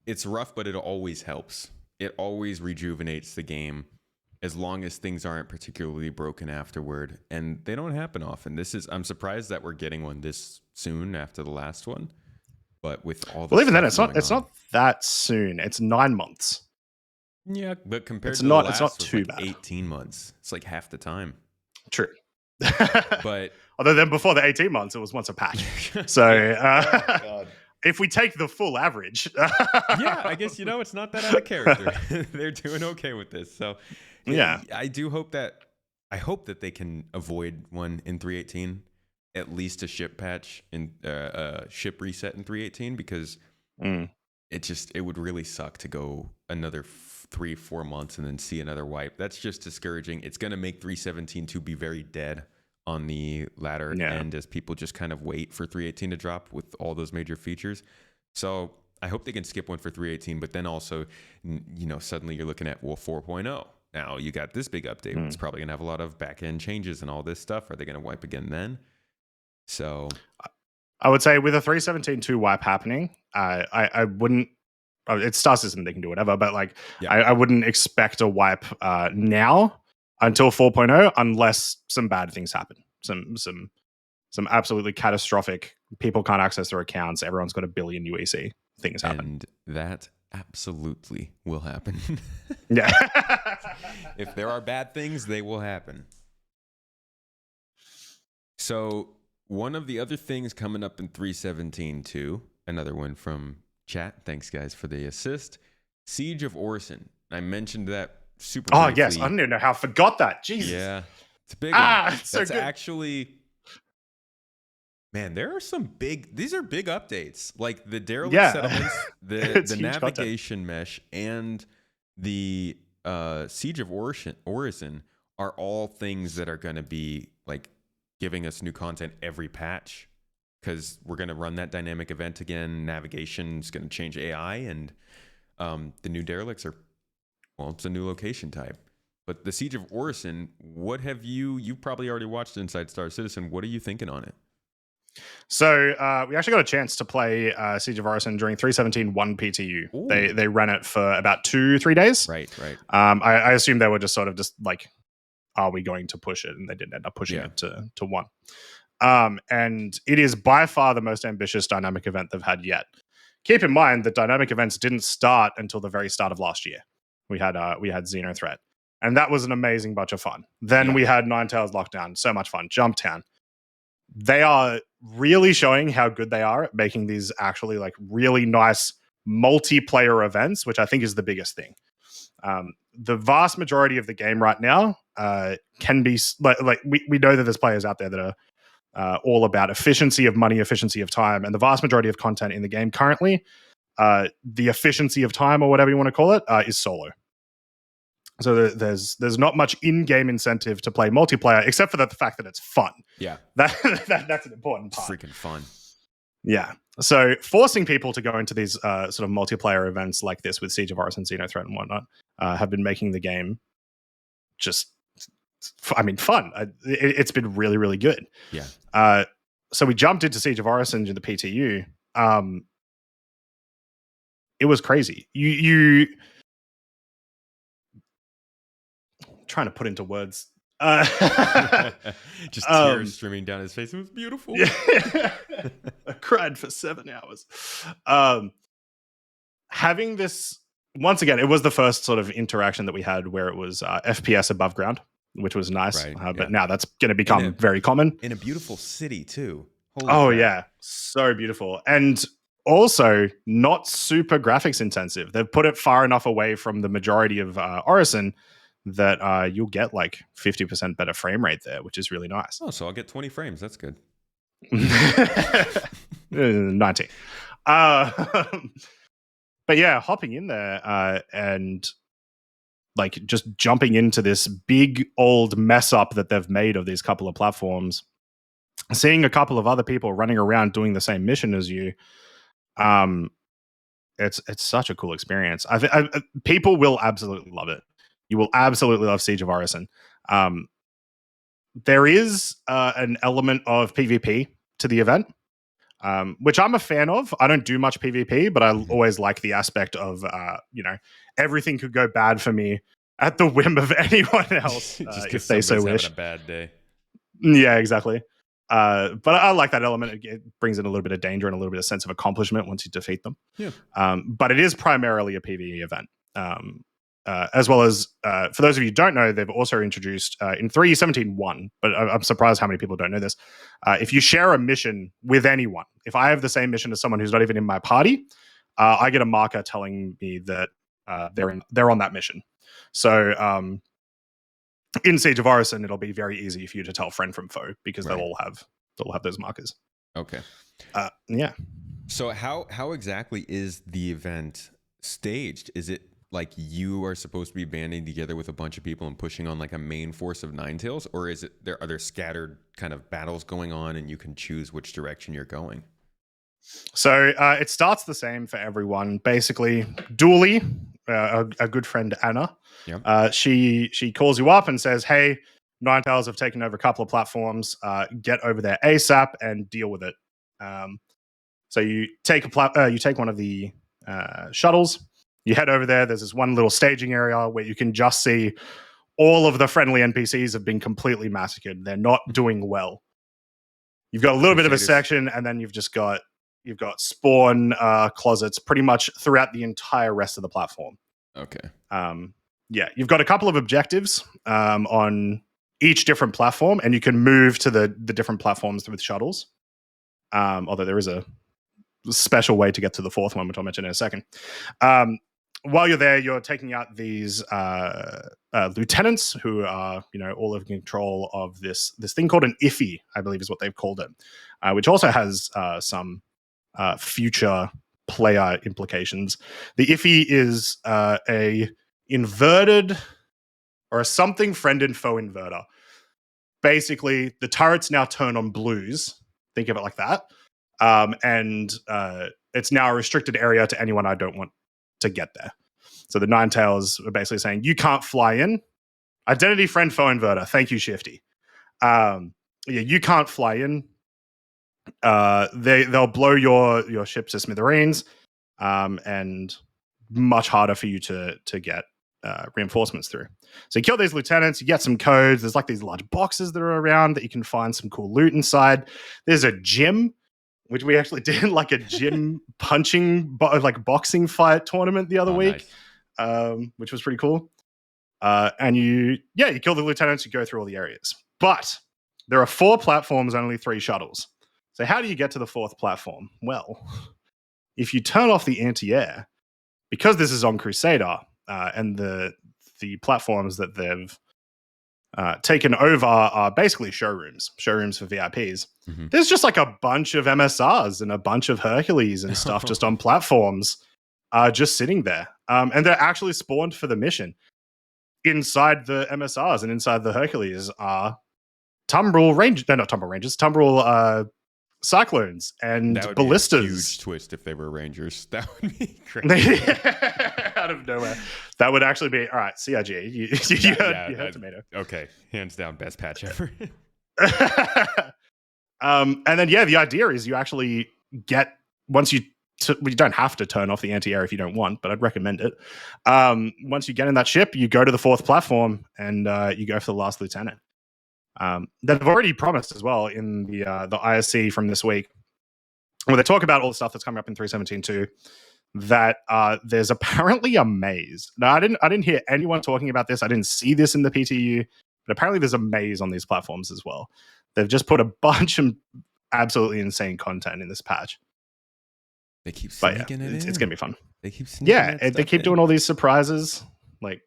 it's rough, but it always helps. It always rejuvenates the game, as long as things aren't particularly broken afterward, and they don't happen often. I'm surprised that we're getting one this soon after the last one, but with all the even then, it's not that soon. It's 9 months. Yeah, but compared It's to the not last was too like bad. 18 months. It's like half the time. True. But although then before the 18 months, it was once a patch. So if we take the full average, yeah, I guess it's not that out of character. They're doing okay with this. So yeah, I hope that they can avoid one in 318, at least a ship patch in ship reset in 318, because it would really suck to go another 3-4 months and then see another wipe. That's just discouraging. It's going to make 317 to be very dead on the latter end as people just kind of wait for 318 to drop with all those major features. So I hope they can skip one for 318, but then also, suddenly you're looking at 4.0. Now you got this big update. It's probably going to have a lot of back end changes and all this stuff. Are they going to wipe again then? So I would say with a 317.2 wipe happening, I wouldn't. It's Star System; they can do whatever. But I wouldn't expect a wipe now until 4.0, unless some bad things happen. Some absolutely catastrophic. People can't access their accounts. Everyone's got $1 billion UEC. Things happen, and that absolutely will happen. Yeah. If there are bad things, they will happen. So one of the other things coming up in 317 too, another one from chat. Thanks guys for the assist. Siege of Orison. I mentioned that super briefly. Oh yes, I don't even know how I forgot that. Jesus. Yeah, it's a big one. It's so That's good. actually, man, there are some these are big updates. Like the derelict settlements, the navigation mesh, and the Siege of Orison are all things that are going to be like giving us new content every patch, because we're going to run that dynamic event again. Navigation's going to change AI, and the new derelicts it's a new location type. But the Siege of Orison, what have you've probably already watched Inside Star Citizen. What are you thinking on it? So we actually got a chance to play Siege of Orison during 317 1 PTU. Ooh. They ran it for about 2-3 days. Right. I assume they were just sort of just like, are we going to push it? And they didn't end up pushing it to 1. And it is by far the most ambitious dynamic event they've had yet. Keep in mind that dynamic events didn't start until the very start of last year. We had Xenothreat, and that was an amazing bunch of fun. Then we had Ninetales Lockdown, so much fun. Jumptown. They are really showing how good they are at making these actually like really nice multiplayer events, which I think is the biggest thing. The vast majority of the game right now can be like we know that there's players out there that are all about efficiency of money, efficiency of time, and the vast majority of content in the game currently, the efficiency of time or whatever you want to call it, is solo. So there's not much in-game incentive to play multiplayer, except for the fact that it's fun. Yeah, that's an important part. It's freaking fun. Yeah. So forcing people to go into these sort of multiplayer events like this with Siege of Orison, Xenothreat, and whatnot have been making the game just, fun. It's been really, really good. Yeah. So we jumped into Siege of Orison in the PTU. It was crazy. You trying to put into words. Just tears streaming down his face. It was beautiful. Yeah. I cried for 7 hours. Having this, once again, it was the first sort of interaction that we had where it was FPS above ground, which was nice. Right, but now that's going to become very common. In a beautiful city, too. Holy crap. Yeah. So beautiful. And also not super graphics intensive. They've put it far enough away from the majority of Orison that you'll get like 50% better frame rate there, which is really nice. Oh, so I'll get 20 frames. That's good. 90. But yeah, hopping in there and like just jumping into this big old mess up that they've made of these couple of platforms, seeing a couple of other people running around doing the same mission as you, it's such a cool experience. People will absolutely love it. You will absolutely love Siege of Orison. There is an element of PvP to the event, which I'm a fan of. I don't do much PvP, but I always like the aspect of, everything could go bad for me at the whim of anyone else if they so wish. Having a bad day. Yeah, exactly. But I like that element. It brings in a little bit of danger and a little bit of sense of accomplishment once you defeat them. Yeah. But it is primarily a PvE event. as well as for those of you who don't know, they've also introduced in 3.17.1, but I'm surprised how many people don't know this. If you share a mission with anyone, if I have the same mission as someone who's not even in my party, I get a marker telling me that they're on that mission. So in Siege of Orison, it'll be very easy for you to tell friend from foe because they'll all have those markers. Okay. Yeah. So how exactly is the event staged? Is it like you are supposed to be banding together with a bunch of people and pushing on like a main force of Ninetales, or is it are there scattered kind of battles going on and you can choose which direction you're going? So it starts the same for everyone. Basically, Dooley, a good friend Anna, she calls you up and says, "Hey, Ninetales have taken over a couple of platforms. Get over there ASAP and deal with it." So you take one of the shuttles. You head over there. There's this one little staging area where you can just see all of the friendly NPCs have been completely massacred. They're not doing well. You've got a little bit of a section, and then you've got spawn closets pretty much throughout the entire rest of the platform. Okay. Yeah, you've got a couple of objectives on each different platform, and you can move to the different platforms with shuttles. Although there is a special way to get to the fourth one, which I'll mention in a second. While you're there, you're taking out these lieutenants who are, all in control of this thing called an IFI, I believe is what they've called it, which also has some future player implications. The IFI is a inverted or a something friend and foe inverter. Basically, the turrets now turn on blues. Think of it like that. And it's now a restricted area to anyone I don't want to get there. So the Ninetales are basically saying, you can't fly in. Identity friend foe inverter. Thank you, Shifty. You can't fly in. They'll blow your ship to smithereens, and much harder for you to get reinforcements through. So you kill these lieutenants, you get some codes. There's like these large boxes that are around that you can find some cool loot inside. There's a gym, which we actually did like a gym boxing fight tournament the other week, nice. Which was pretty cool. And you kill the lieutenants, you go through all the areas. But there are 4 platforms, only 3 shuttles. So how do you get to the 4th platform? Well, if you turn off the anti-air, because this is on Crusader, and the platforms that they've taken over are basically showrooms for VIPs. Mm-hmm. There's just like a bunch of MSRs and a bunch of Hercules and stuff just on platforms just sitting there. And they're actually spawned for the mission. Inside the MSRs and inside the Hercules are Tumbril Rangers. No, not Tumbril Rangers. Tumbril Cyclones and that would Ballistas. Be a huge twist if they were Rangers. That would be crazy. Out of nowhere. That would actually be all right. CIG, you heard tomato. Okay, hands down, best patch ever. And then the idea is you actually get once you don't have to turn off the anti-air if you don't want, but I'd recommend it. Once you get in that ship, you go to the 4th platform and you go for the last lieutenant. They've already promised as well in the ISC from this week, where they talk about all the stuff that's coming up in 3.17.2, that there's apparently a maze. Now, I didn't hear anyone talking about this. I didn't see this in the PTU, but apparently there's a maze on these platforms as well. They've just put a bunch of absolutely insane content in this patch. They keep sneaking it in. It's gonna be fun. They keep sneaking they keep doing all these surprises. Like,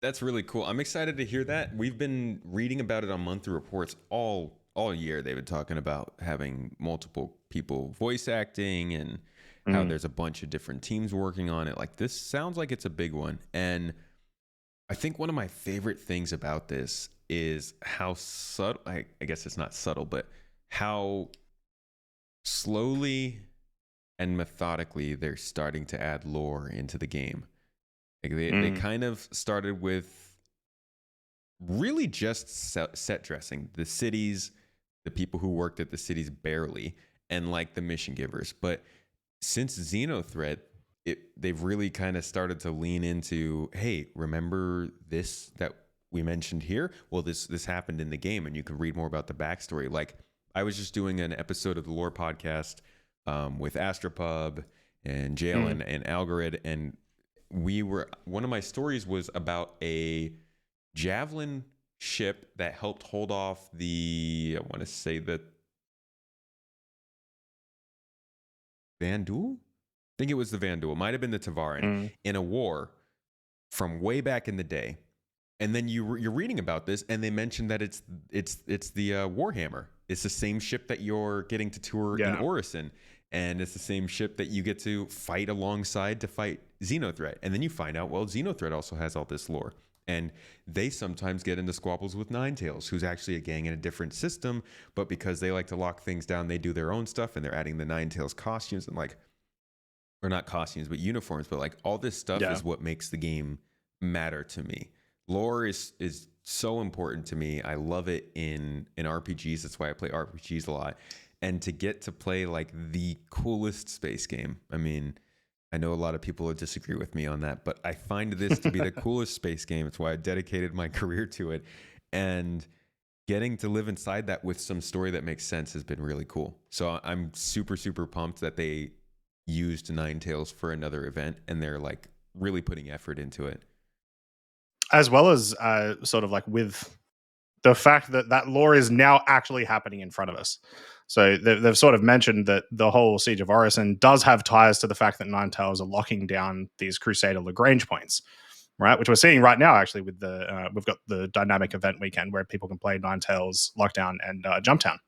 that's really cool. I'm excited to hear that. We've been reading about it on monthly reports all year. They've been talking about having multiple people voice acting and how there's a bunch of different teams working on it. Like, this sounds like it's a big one. And I think one of my favorite things about this is how subtle, I guess it's not subtle, but how slowly and methodically they're starting to add lore into the game. Like they kind of started with really just set dressing the cities, the people who worked at the cities barely, and like the mission givers. But since Xenothreat, they've really kind of started to lean into, hey, remember this that we mentioned here? Well, this happened in the game, and you can read more about the backstory. Like, I was just doing an episode of the Lore Podcast with Astropub and Jalen and Algorid, and one of my stories was about a javelin ship that helped hold off I want to say the Vandul? I think it was the Vandul. It might have been the Tavaran in a war from way back in the day. And then you're reading about this, and they mentioned that it's the Warhammer. It's the same ship that you're getting to tour in Orison, and it's the same ship that you get to fight alongside to fight Xenothreat. And then you find out, well, Xenothreat also has all this lore, and they sometimes get into squabbles with Ninetales, who's actually a gang in a different system, but because they like to lock things down, they do their own stuff, and they're adding the Ninetales costumes and or not costumes, but uniforms. But like all this stuff is what makes the game matter to me. Lore is so important to me. I love it in RPGs. That's why I play RPGs a lot. And to get to play like the coolest space game. I mean, I know a lot of people will disagree with me on that, but I find this to be the coolest space game. It's why I dedicated my career to it. And getting to live inside that with some story that makes sense has been really cool. So I'm super, super pumped that they used Ninetales for another event, and they're like really putting effort into it. As well as sort of like with the fact that lore is now actually happening in front of us. So they've sort of mentioned that the whole Siege of Orison does have ties to the fact that Ninetales are locking down these Crusader Lagrange points, right? Which we're seeing right now, actually, with we've got the dynamic event weekend where people can play Ninetales, Lockdown, and Jumptown.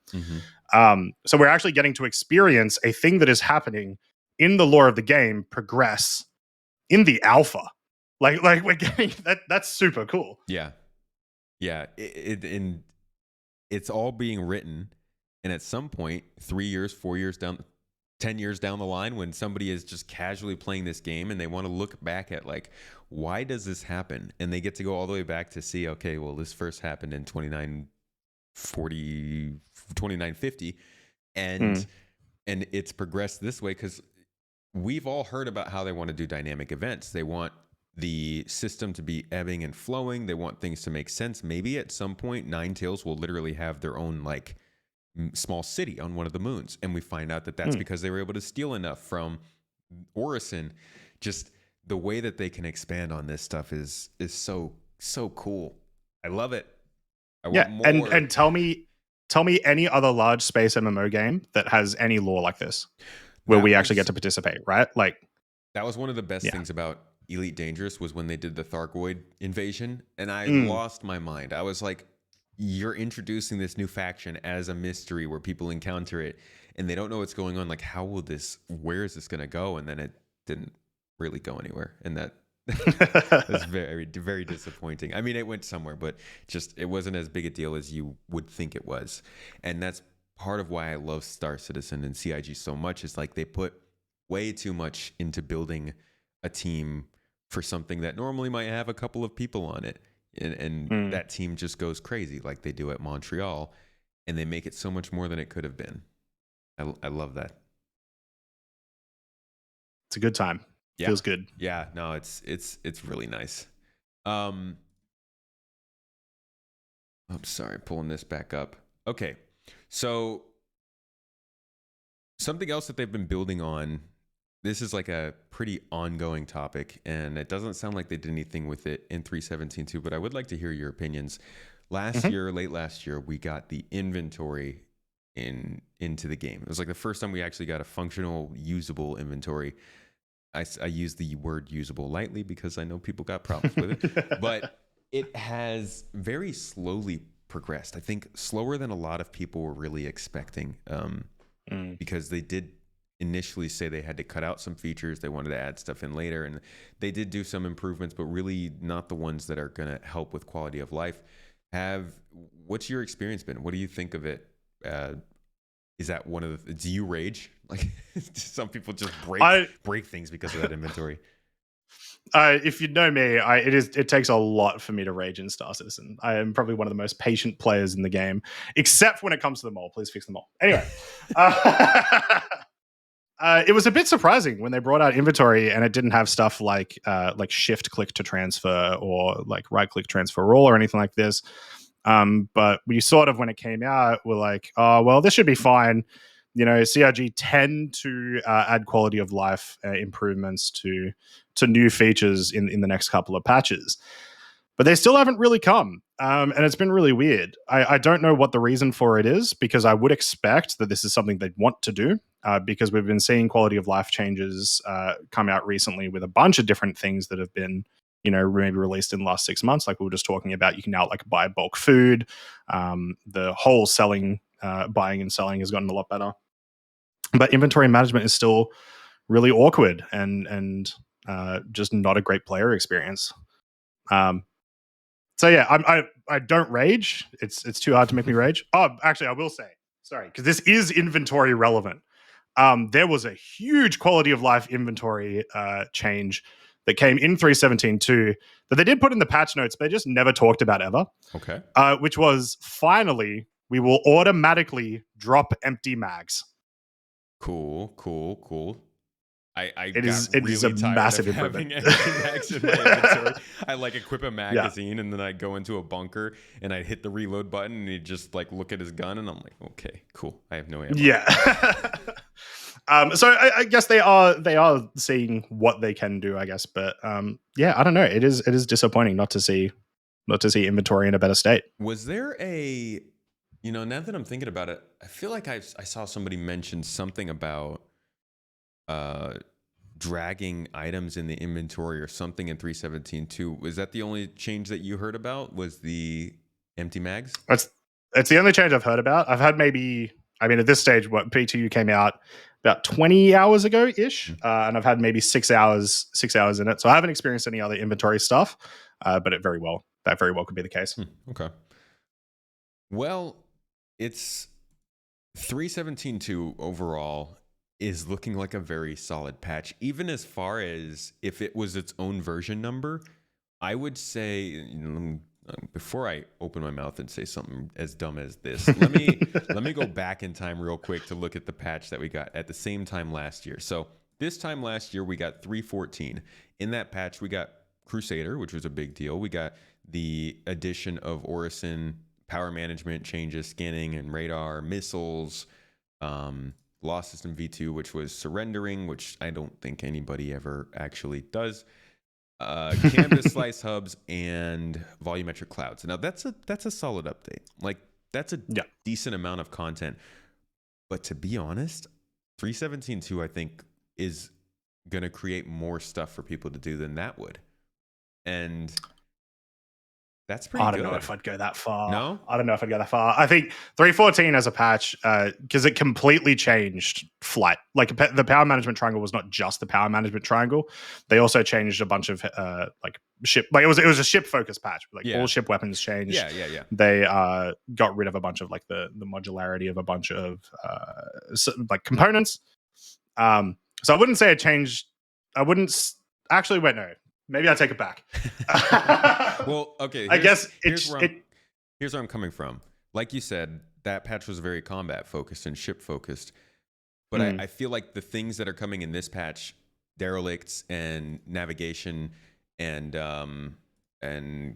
So we're actually getting to experience a thing that is happening in the lore of the game progress in the alpha. Like we're getting that. That's super cool. Yeah. It's all being written, and at some point, 3 years, 4 years down, 10 years down the line, when somebody is just casually playing this game and they want to look back at like, why does this happen? And they get to go all the way back to see, okay, well, this first happened in 2950, and it's progressed this way because we've all heard about how they want to do dynamic events. They want the system to be ebbing and flowing. They want things to make sense. Maybe at some point, Ninetales will literally have their own like small city on one of the moons, and we find out that that's because they were able to steal enough from Orison. Just the way that they can expand on this stuff is so cool. I love it. I want more. And tell me any other large space MMO game that has any lore like this, where we actually get to participate, right? Like that was one of the best things about Elite Dangerous was when they did the Thargoid invasion, and I lost my mind. I was like, you're introducing this new faction as a mystery where people encounter it and they don't know what's going on. Like, where is this going to go? And then it didn't really go anywhere. And that was very, very disappointing. I mean, it went somewhere, but it wasn't as big a deal as you would think it was. And that's part of why I love Star Citizen and CIG so much, is like they put way too much into building a team for something that normally might have a couple of people on it. And that team just goes crazy like they do at Montreal, and they make it so much more than it could have been. I love that. It's a good time. Yeah. Feels good. Yeah, no, it's really nice. I'm sorry, pulling this back up. Okay. So something else that they've been building on, this is like a pretty ongoing topic, and it doesn't sound like they did anything with it in 3.17.2, but I would like to hear your opinions. Late last year, we got the inventory into the game. It was like the first time we actually got a functional, usable inventory. I use the word usable lightly because I know people got problems with it, but it has very slowly progressed. I think slower than a lot of people were really expecting, because they did initially say they had to cut out some features. They wanted to add stuff in later, and they did do some improvements, but really not the ones that are going to help with quality of life. What's your experience been? What do you think of it? Is that one of do you rage? Like some people just break things because of that inventory. If you know me, it takes a lot for me to rage in Star Citizen. I am probably one of the most patient players in the game, except when it comes to the mole. Please fix the mole. Anyway, it was a bit surprising when they brought out inventory and it didn't have stuff like shift click to transfer or like right click transfer all or anything like this. But we sort of, when it came out, were like, oh, well, this should be fine. CRG tend to add quality of life improvements to new features in the next couple of patches, but they still haven't really come. And it's been really weird. I don't know what the reason for it is, because I would expect that this is something they'd want to do, because we've been seeing quality of life changes come out recently with a bunch of different things that have been, maybe released in the last 6 months. Like we were just talking about, you can now buy bulk food. The whole buying and selling has gotten a lot better. But inventory management is still really awkward and just not a great player experience. So yeah, I don't rage. It's too hard to make me rage. Oh, actually, I will say, sorry, because this is inventory relevant. There was a huge quality of life inventory change that came in 3.17.2 that they did put in the patch notes, but they just never talked about ever. Okay. Which was, finally, we will automatically drop empty mags. Cool. It is a massive improvement. Having empty mags in my inventory. I equip a magazine and then I go into a bunker and I hit the reload button and he just look at his gun and I'm like, okay, cool. I have no ammo. Yeah. So I guess they are seeing what they can do, I guess. But yeah, I don't know. It is disappointing not to see inventory in a better state. Was there a, now that I'm thinking about it, I feel like I saw somebody mention something about dragging items in the inventory or something in 3.17.2. Was that the only change that you heard about? Was the empty mags? It's the only change I've heard about. I've had at this stage, P2U came out about 20 hours ago ish, and I've had maybe 6 hours in it. So I haven't experienced any other inventory stuff, but that very well could be the case. Okay. Well, it's 3.17.2 overall is looking like a very solid patch. Even as far as if it was its own version number, I would say, before I open my mouth and say something as dumb as this, let me go back in time real quick to look at the patch that we got at the same time last year. So this time last year, we got 3.14. In that patch, we got Crusader, which was a big deal. We got the addition of Orison, power management changes, scanning and radar, missiles, Law System V2, which was surrendering, which I don't think anybody ever actually does. Canvas slice hubs and volumetric clouds. Now that's a solid update. That's a decent amount of content. But to be honest, 3.17.2 I think is gonna create more stuff for people to do than that would. And that's pretty good. I don't know if I'd go that far. No? I don't know if I'd go that far. I think 3.14 as a patch, because it completely changed flight. The power management triangle was not just the power management triangle. They also changed a bunch of ship. It was a ship focused patch. All ship weapons changed. Yeah. They got rid of a bunch of the modularity of a bunch of components. So I wouldn't say it changed. I wouldn't actually. Wait, no. Maybe I take it back. Well, okay. Here's where I'm coming from. Like you said, that patch was very combat focused and ship focused. But I feel like the things that are coming in this patch, derelicts and navigation and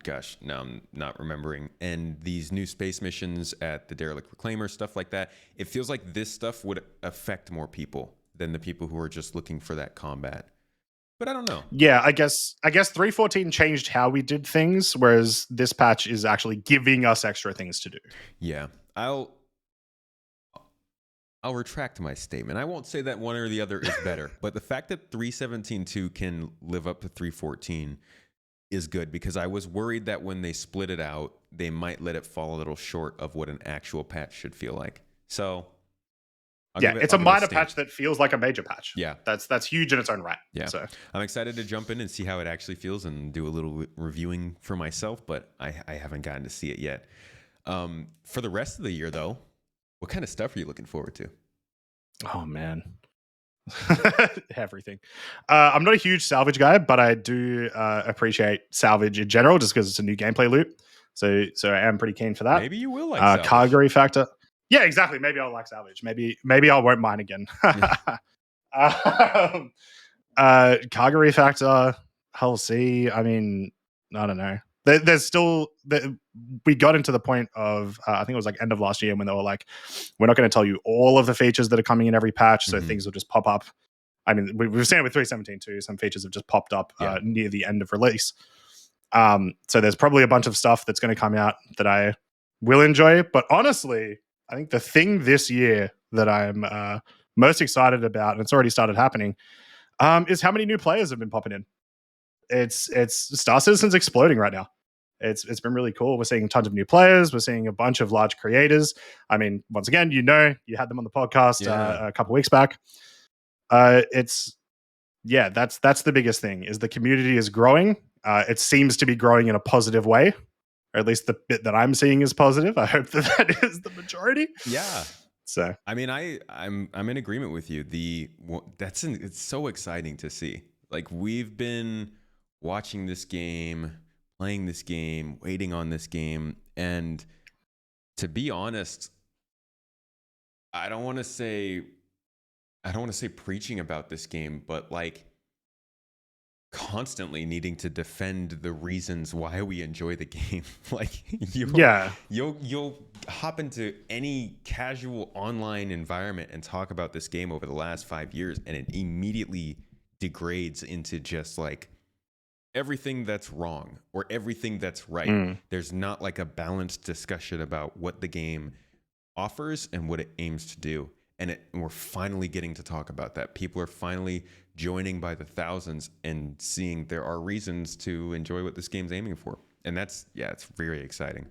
gosh, now I'm not remembering, and these new space missions at the Derelict Reclaimer, stuff like that, it feels like this stuff would affect more people than the people who are just looking for that combat. But I don't know. Yeah, I guess 3.14 changed how we did things, whereas this patch is actually giving us extra things to do. Yeah, I'll retract my statement. I won't say that one or the other is better, but the fact that 3.17.2 can live up to 3.14 is good, because I was worried that when they split it out, they might let it fall a little short of what an actual patch should feel like. So it's a minor patch that feels like a major patch. Yeah. That's huge in its own right. Yeah. So I'm excited to jump in and see how it actually feels and do a little reviewing for myself, but I haven't gotten to see it yet. For the rest of the year, though, what kind of stuff are you looking forward to? Oh, man. Everything. I'm not a huge salvage guy, but I do appreciate salvage in general, just because it's a new gameplay loop. So I am pretty keen for that. Maybe you will like salvage. Cargo refactor. Yeah, exactly. Maybe I'll like salvage. Maybe I won't mind again. Cargo refactor, Hull C. I mean, I don't know. there's still we got into the point of I think it was like end of last year when they were like, we're not going to tell you all of the features that are coming in every patch, so things will just pop up. I mean, we've seen it with 3.17 too. Some features have just popped up near the end of release. So there's probably a bunch of stuff that's going to come out that I will enjoy. But honestly, I think the thing this year that I'm most excited about, and it's already started happening, is how many new players have been popping in. It's Star Citizen's exploding right now. It's been really cool. We're seeing tons of new players. We're seeing a bunch of large creators. I mean, once again, you had them on the podcast a couple weeks back. That's the biggest thing, is the community is growing. It seems to be growing in a positive way, or at least the bit that I'm seeing is positive. I hope that is the majority. Yeah. So I mean, I'm in agreement with you. It's so exciting to see. Like, we've been watching this game, playing this game, waiting on this game, and to be honest, I don't want to say preaching about this game, but like constantly needing to defend the reasons why we enjoy the game. Like, you'll hop into any casual online environment and talk about this game over the last 5 years, and it immediately degrades into just like everything that's wrong or everything that's right. There's not like a balanced discussion about what the game offers and what it aims to do. And we're finally getting to talk about that. People are finally joining by the thousands and seeing there are reasons to enjoy what this game's aiming for. And it's very exciting.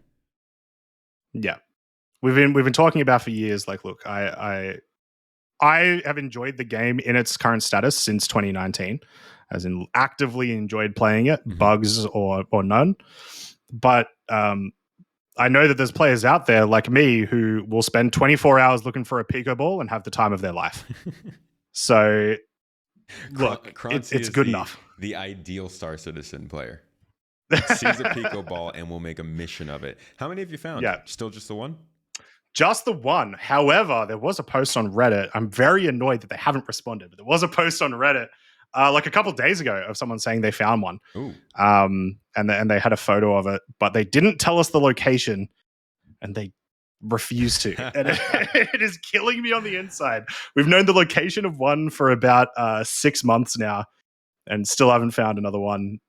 Yeah. We've been talking about for years, like, look, I have enjoyed the game in its current status since 2019, as in actively enjoyed playing it, bugs or none. But I know that there's players out there like me who will spend 24 hours looking for a Pico ball and have the time of their life. So, look, it's good enough. The ideal Star Citizen player sees a Pico ball and will make a mission of it. How many have you found? Yeah. Still just the one? Just the one. However, there was a post on Reddit. I'm very annoyed that they haven't responded. But there was a post on Reddit like a couple of days ago of someone saying they found one. Ooh. And they had a photo of it, but they didn't tell us the location, and they refused to. And it is killing me on the inside. We've known the location of one for about 6 months now, and still haven't found another one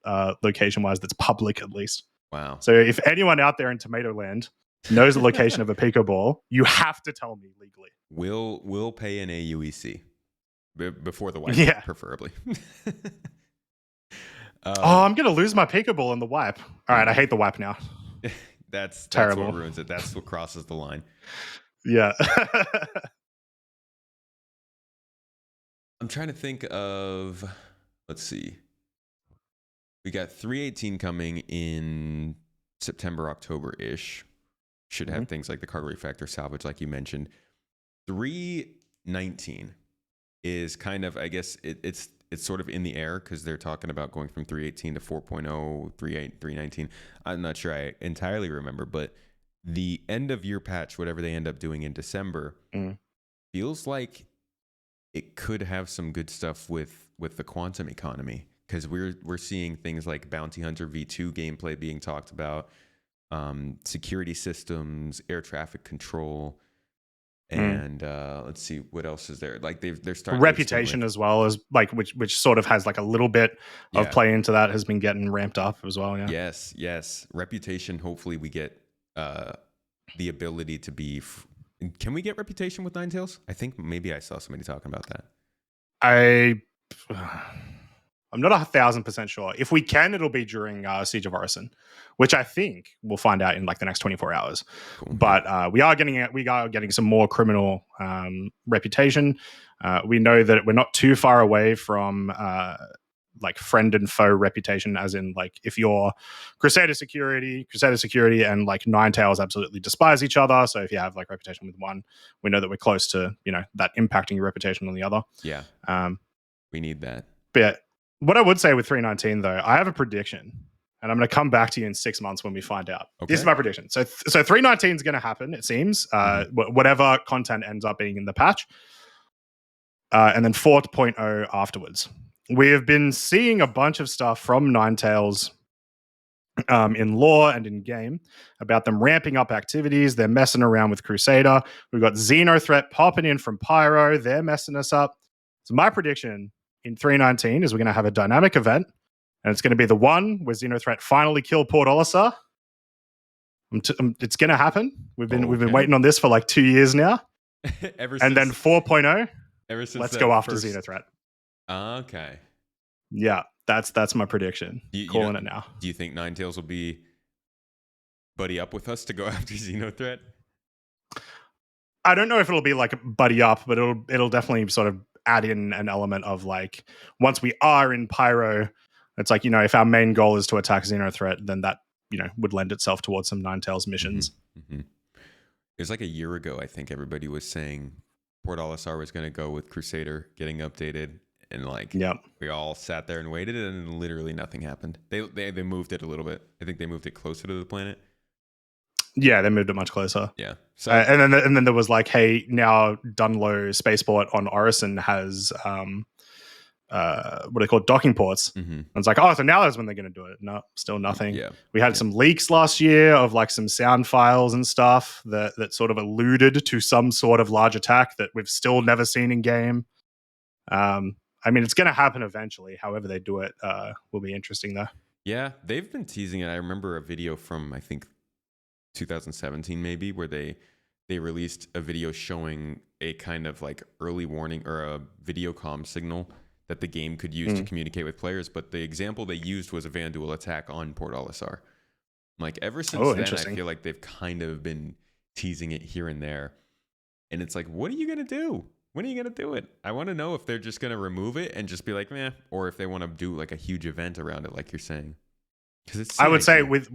location-wise that's public, at least. Wow. So if anyone out there in Tomato Land knows the location of a Pico ball, you have to tell me legally. We'll pay an AUEC before the wipe, preferably. I'm gonna lose my Pico ball in the wipe. All right, I hate the wipe now. That's terrible. What ruins it. That's what crosses the line. Yeah. I'm trying to think of. Let's see. We got 3.18 coming in September, October-ish. Should have things like the cargo refactor salvage, like you mentioned. 3.19 is kind of, I guess, it's sort of in the air because they're talking about going from 3.18 to 4.0, 3.19. I'm not sure I entirely remember, but the end of year patch, whatever they end up doing in December, feels like it could have some good stuff with the quantum economy, because we're seeing things like Bounty Hunter V2 gameplay being talked about, security systems, air traffic control, and let's see what else is there. Like they're starting reputation as well, as like which sort of has like a little bit of play into that, has been getting ramped up as well. Yeah. Yes. Reputation. Hopefully we get the ability to be. Can we get reputation with Ninetales? I think maybe I saw somebody talking about that. I'm not 1,000% sure. If we can, it'll be during Siege of Orison, which I think we'll find out in like the next 24 hours. Cool. But we are getting some more criminal reputation. We know that we're not too far away from like friend and foe reputation, as in like if you're Crusader Security and like Ninetales absolutely despise each other. So if you have like reputation with one, we know that we're close to, that impacting your reputation on the other. Yeah. We need that. But what I would say with 3.19 though, I have a prediction, and I'm going to come back to you in 6 months when we find out. Okay. This is my prediction. So 3.19 is going to happen, it seems, whatever content ends up being in the patch. And then 4.0 afterwards. We have been seeing a bunch of stuff from Ninetales in lore and in game about them ramping up activities. They're messing around with Crusader. We've got Xenothreat popping in from Pyro. They're messing us up. So my prediction in 319 is we're going to have a dynamic event, and it's going to be the one where Xenothreat finally kill Port Olisar. It's going to happen. We've been waiting on this for like 2 years now. And then 4.0. Ever since let's go after Xenothreat. Okay. Yeah, that's my prediction. Calling it now. Do you think Ninetales will be buddy up with us to go after Xenothreat? I don't know if it'll be like buddy up, but it'll definitely sort of add in an element of like, once we are in Pyro, it's like, if our main goal is to attack Xenothreat, then that, would lend itself towards some Ninetales missions. Mm-hmm. It was like a year ago, I think everybody was saying Port Olisar was going to go with Crusader getting updated, and like we all sat there and waited, and literally nothing happened. They moved it a little bit. I think they moved it closer to the planet. Yeah, they moved it much closer. Yeah. So and then there was like, hey, now Dunlow Spaceport on Orison has what are they called, docking ports. And it's like, so now that's when they're going to do it. No, still nothing. We had some leaks last year of like some sound files and stuff that sort of alluded to some sort of large attack that we've still never seen in game. I mean, it's going to happen eventually. However they do it will be interesting though. Yeah, they've been teasing it. I remember a video from, I think, 2017 maybe, where they released a video showing a kind of like early warning or a video comm signal that the game could use to communicate with players. But the example they used was a Vanduul attack on Port Olisar. Like ever since then, I feel like they've kind of been teasing it here and there. And it's like, what are you going to do? When are you going to do it? I want to know if they're just going to remove it and just be like, meh, or if they want to do like a huge event around it, like you're saying. Because I would say with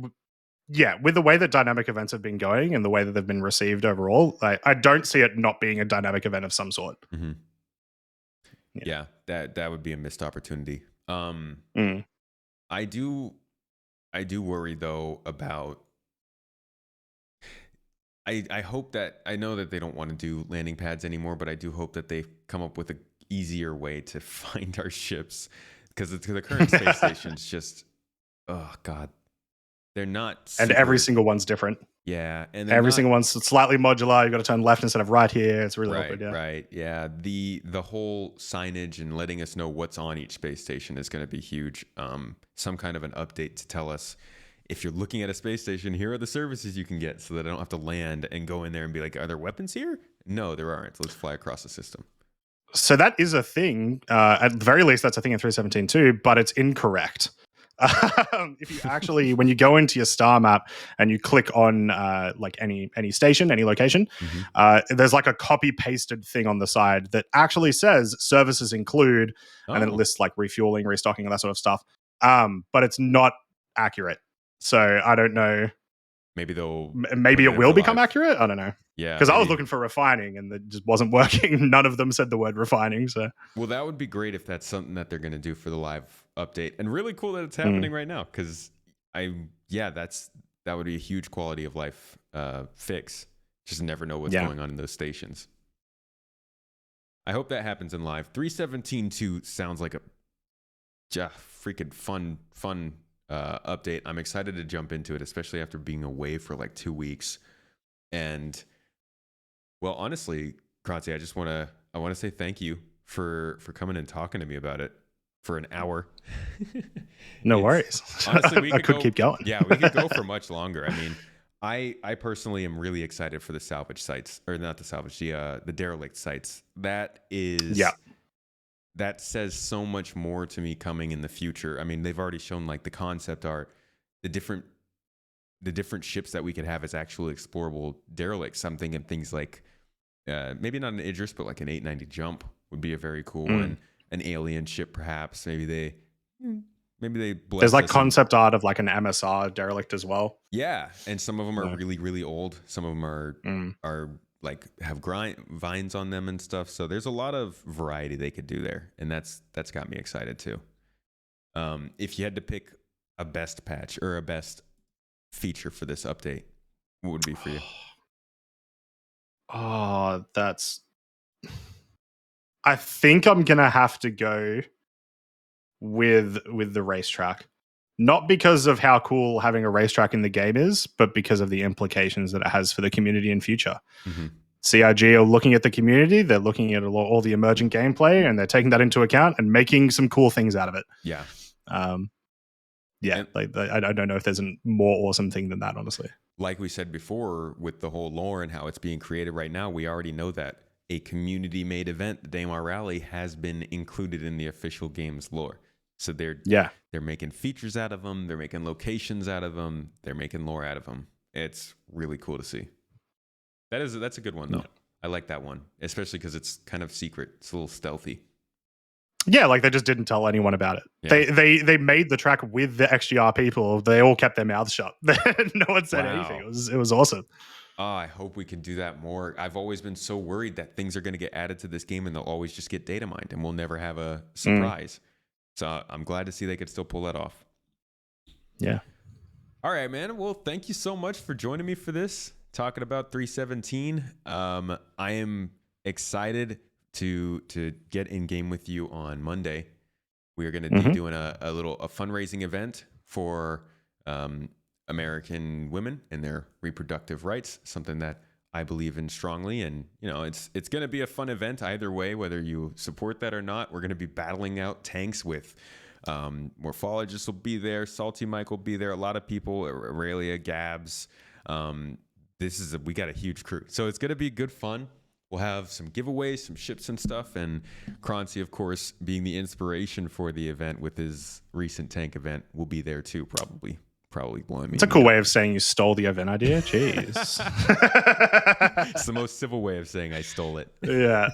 the way that dynamic events have been going and the way that they've been received overall, I don't see it not being a dynamic event of some sort. Mm-hmm. Yeah, that would be a missed opportunity. I do worry though about. I hope that, I know that they don't want to do landing pads anymore, but I do hope that they come up with an easier way to find our ships, because the current space station's just, oh god, they're not. And every single one's different. Yeah, and every single one's slightly modular. You got to turn left instead of right here. It's really awkward. Yeah, right. Yeah, the whole signage and letting us know what's on each space station is going to be huge. Some kind of an update to tell us, if you're looking at a space station, here are the services you can get, so that I don't have to land and go in there and be like, are there weapons here? No, there aren't. Let's fly across the system. So that is a thing. At the very least, that's a thing in 317 too, but it's incorrect. If you actually, when you go into your star map and you click on like any station, any location, there's like a copy pasted thing on the side that actually says services include, and then it lists like refueling, restocking, and that sort of stuff. But it's not accurate. So I don't know. Maybe it will become accurate. I don't know. Yeah, because I was looking for refining and it just wasn't working. None of them said the word refining. So well, that would be great if that's something that they're going to do for the live update, and really cool that it's happening right now. Because that would be a huge quality of life fix. Just never know what's going on in those stations. I hope that happens in live. 317.2 sounds like a freaking fun update. I'm excited to jump into it, especially after being away for like 2 weeks. And well, honestly, Croncy, I want to say thank you for coming and talking to me about it for an hour. No worries. Honestly, I could keep going. Yeah, we could go for much longer. I mean, I personally am really excited for the salvage sites, or not the salvage, the derelict sites. That says so much more to me coming in the future. I mean, they've already shown like the concept art, the different ships that we could have as actual explorable derelicts. I'm thinking things like maybe not an Idris, but like an 890 jump would be a very cool one. An alien ship, perhaps. Maybe they bless. There's like concept art of like an MSR derelict as well. Yeah, and some of them are really, really old. Some of them are like have vines on them and stuff. So there's a lot of variety they could do there, and that's got me excited too. If you had to pick a best patch or a best feature for this update, what would it be for you? Oh, I think I'm gonna have to go with the racetrack. not because of how cool having a racetrack in the game is, but because of the implications that it has for the community in future. Mm-hmm. CRG are looking at the community, they're looking at all the emergent gameplay, and they're taking that into account and making some cool things out of it. Yeah. Yeah, I don't know if there's a more awesome thing than that, honestly. Like we said before, with the whole lore and how it's being created right now, we already know that a community-made event, the Daymar Rally, has been included in the official game's lore. So they're making features out of them, they're making locations out of them, they're making lore out of them. It's really cool to see. That's a good one though. Yeah. I like that one, especially because it's kind of secret. It's a little stealthy. Yeah, like they just didn't tell anyone about it. Yeah. They made the track with the XGR people. They all kept their mouths shut. No one said anything. It was awesome. Oh, I hope we can do that more. I've always been so worried that things are going to get added to this game and they'll always just get data mined and we'll never have a surprise. So I'm glad to see they could still pull that off. Yeah. All right, man. Well, thank you so much for joining me for this, talking about 317. I am excited to get in game with you on Monday. We are going to be doing a fundraising event for American women and their reproductive rights, something that I believe in strongly. And, you know, it's going to be a fun event either way, whether you support that or not. We're going to be battling out tanks with morphologists will be there. Salty Mike will be there. A lot of people, Aurelia, Gabs. We got a huge crew. So it's going to be good fun. We'll have some giveaways, some ships and stuff. And Croncy, of course, being the inspiration for the event with his recent tank event, will be there too, probably blowing me. It's a cool way of saying you stole the event idea. Jeez. It's the most civil way of saying I stole it. Yeah.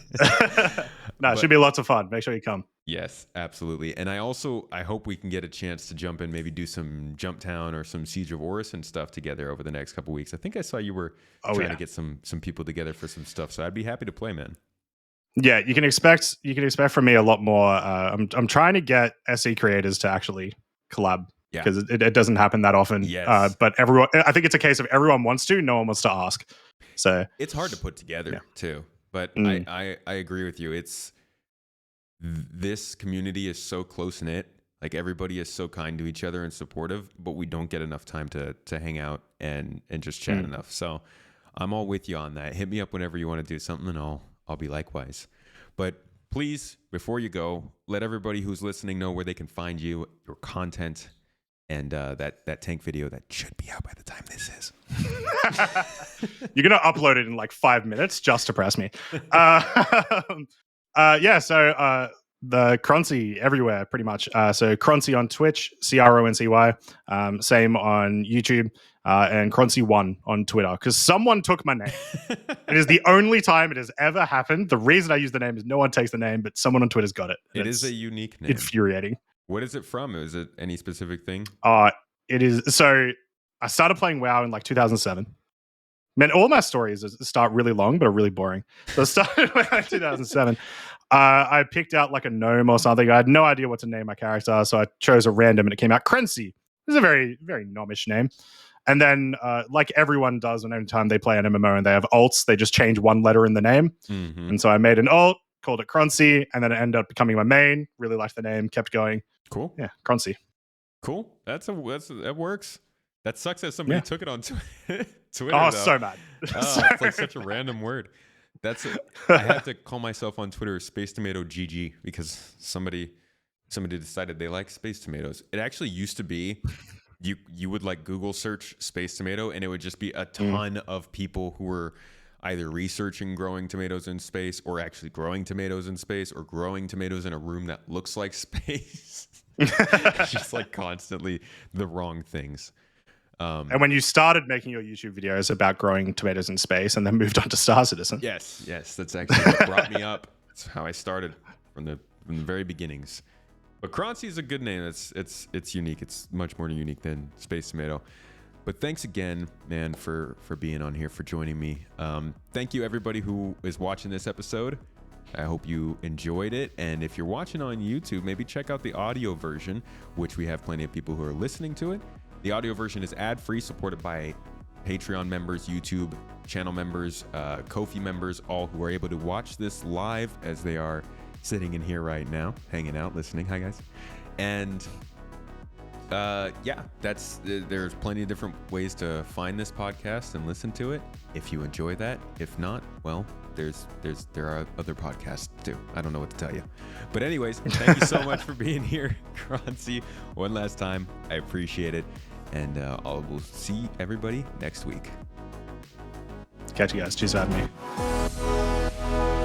No, it should be lots of fun. Make sure you come. Yes, absolutely. And I hope we can get a chance to jump in, maybe do some Jump Town or some Siege of Orus and stuff together over the next couple of weeks. I think I saw you were trying to get some people together for some stuff. So I'd be happy to play, man. Yeah, you can expect from me a lot more. I'm trying to get SE creators to actually collab. Yeah, because it doesn't happen that often. Yes. But I think it's a case of everyone wants to, no one wants to ask. So it's hard to put together too. But I agree with you. This community is so close knit. Like everybody is so kind to each other and supportive, but we don't get enough time to hang out and just chat enough. So I'm all with you on that. Hit me up whenever you want to do something, and I'll be likewise. But please, before you go, let everybody who's listening know where they can find you, your content. And that tank video that should be out by the time this is. You're going to upload it in like 5 minutes just to press me. The Croncy everywhere, pretty much. So Croncy on Twitch, Croncy. Same on YouTube, and Croncy1 on Twitter, because someone took my name. It is the only time it has ever happened. The reason I use the name is no one takes the name, but someone on Twitter's got it. It is a unique name. Infuriating. What is it from? Is it any specific thing? It is. So I started playing WoW in like 2007. Man, all my stories start really long, but are really boring. So I started in 2007. I picked out like a gnome or something. I had no idea what to name my character, so I chose a random, and it came out Croncy. It's a very, very gnomish name. And then, like everyone does when every time they play an MMO and they have alts, they just change one letter in the name. Mm-hmm. And so I made an alt, called it Croncy, and then it ended up becoming my main. Really liked the name, kept going. Cool. Yeah, Croncy. Cool. That works. That sucks that somebody took it on Twitter. Oh, so mad. It's like such a random word. I have to call myself on Twitter Space Tomato GG because somebody decided they like space tomatoes. It actually used to be you would like Google search Space Tomato and it would just be a ton of people who were either researching growing tomatoes in space or actually growing tomatoes in space or growing tomatoes in a room that looks like space. Just like constantly the wrong things. And when you started making your YouTube videos about growing tomatoes in space and then moved on to Star Citizen. Yes, that's actually what brought me up. That's how I started from the very beginnings. But Croncy is a good name. It's unique. It's much more unique than Space Tomato. But thanks again, man, for being on here, for joining me. Thank you, everybody who is watching this episode. I hope you enjoyed it. And if you're watching on YouTube, maybe check out the audio version, which we have plenty of people who are listening to it. The audio version is ad-free, supported by Patreon members, YouTube channel members, Ko-fi members, all who are able to watch this live as they are sitting in here right now, hanging out, listening. Hi, guys. And Yeah, there's plenty of different ways to find this podcast and listen to it if you enjoy that. If not, well, there are other podcasts too. I don't know what to tell you. But anyways, thank you so much for being here, Croncy. One last time, I appreciate it. And we'll see everybody next week. Catch you guys. Cheers for having me.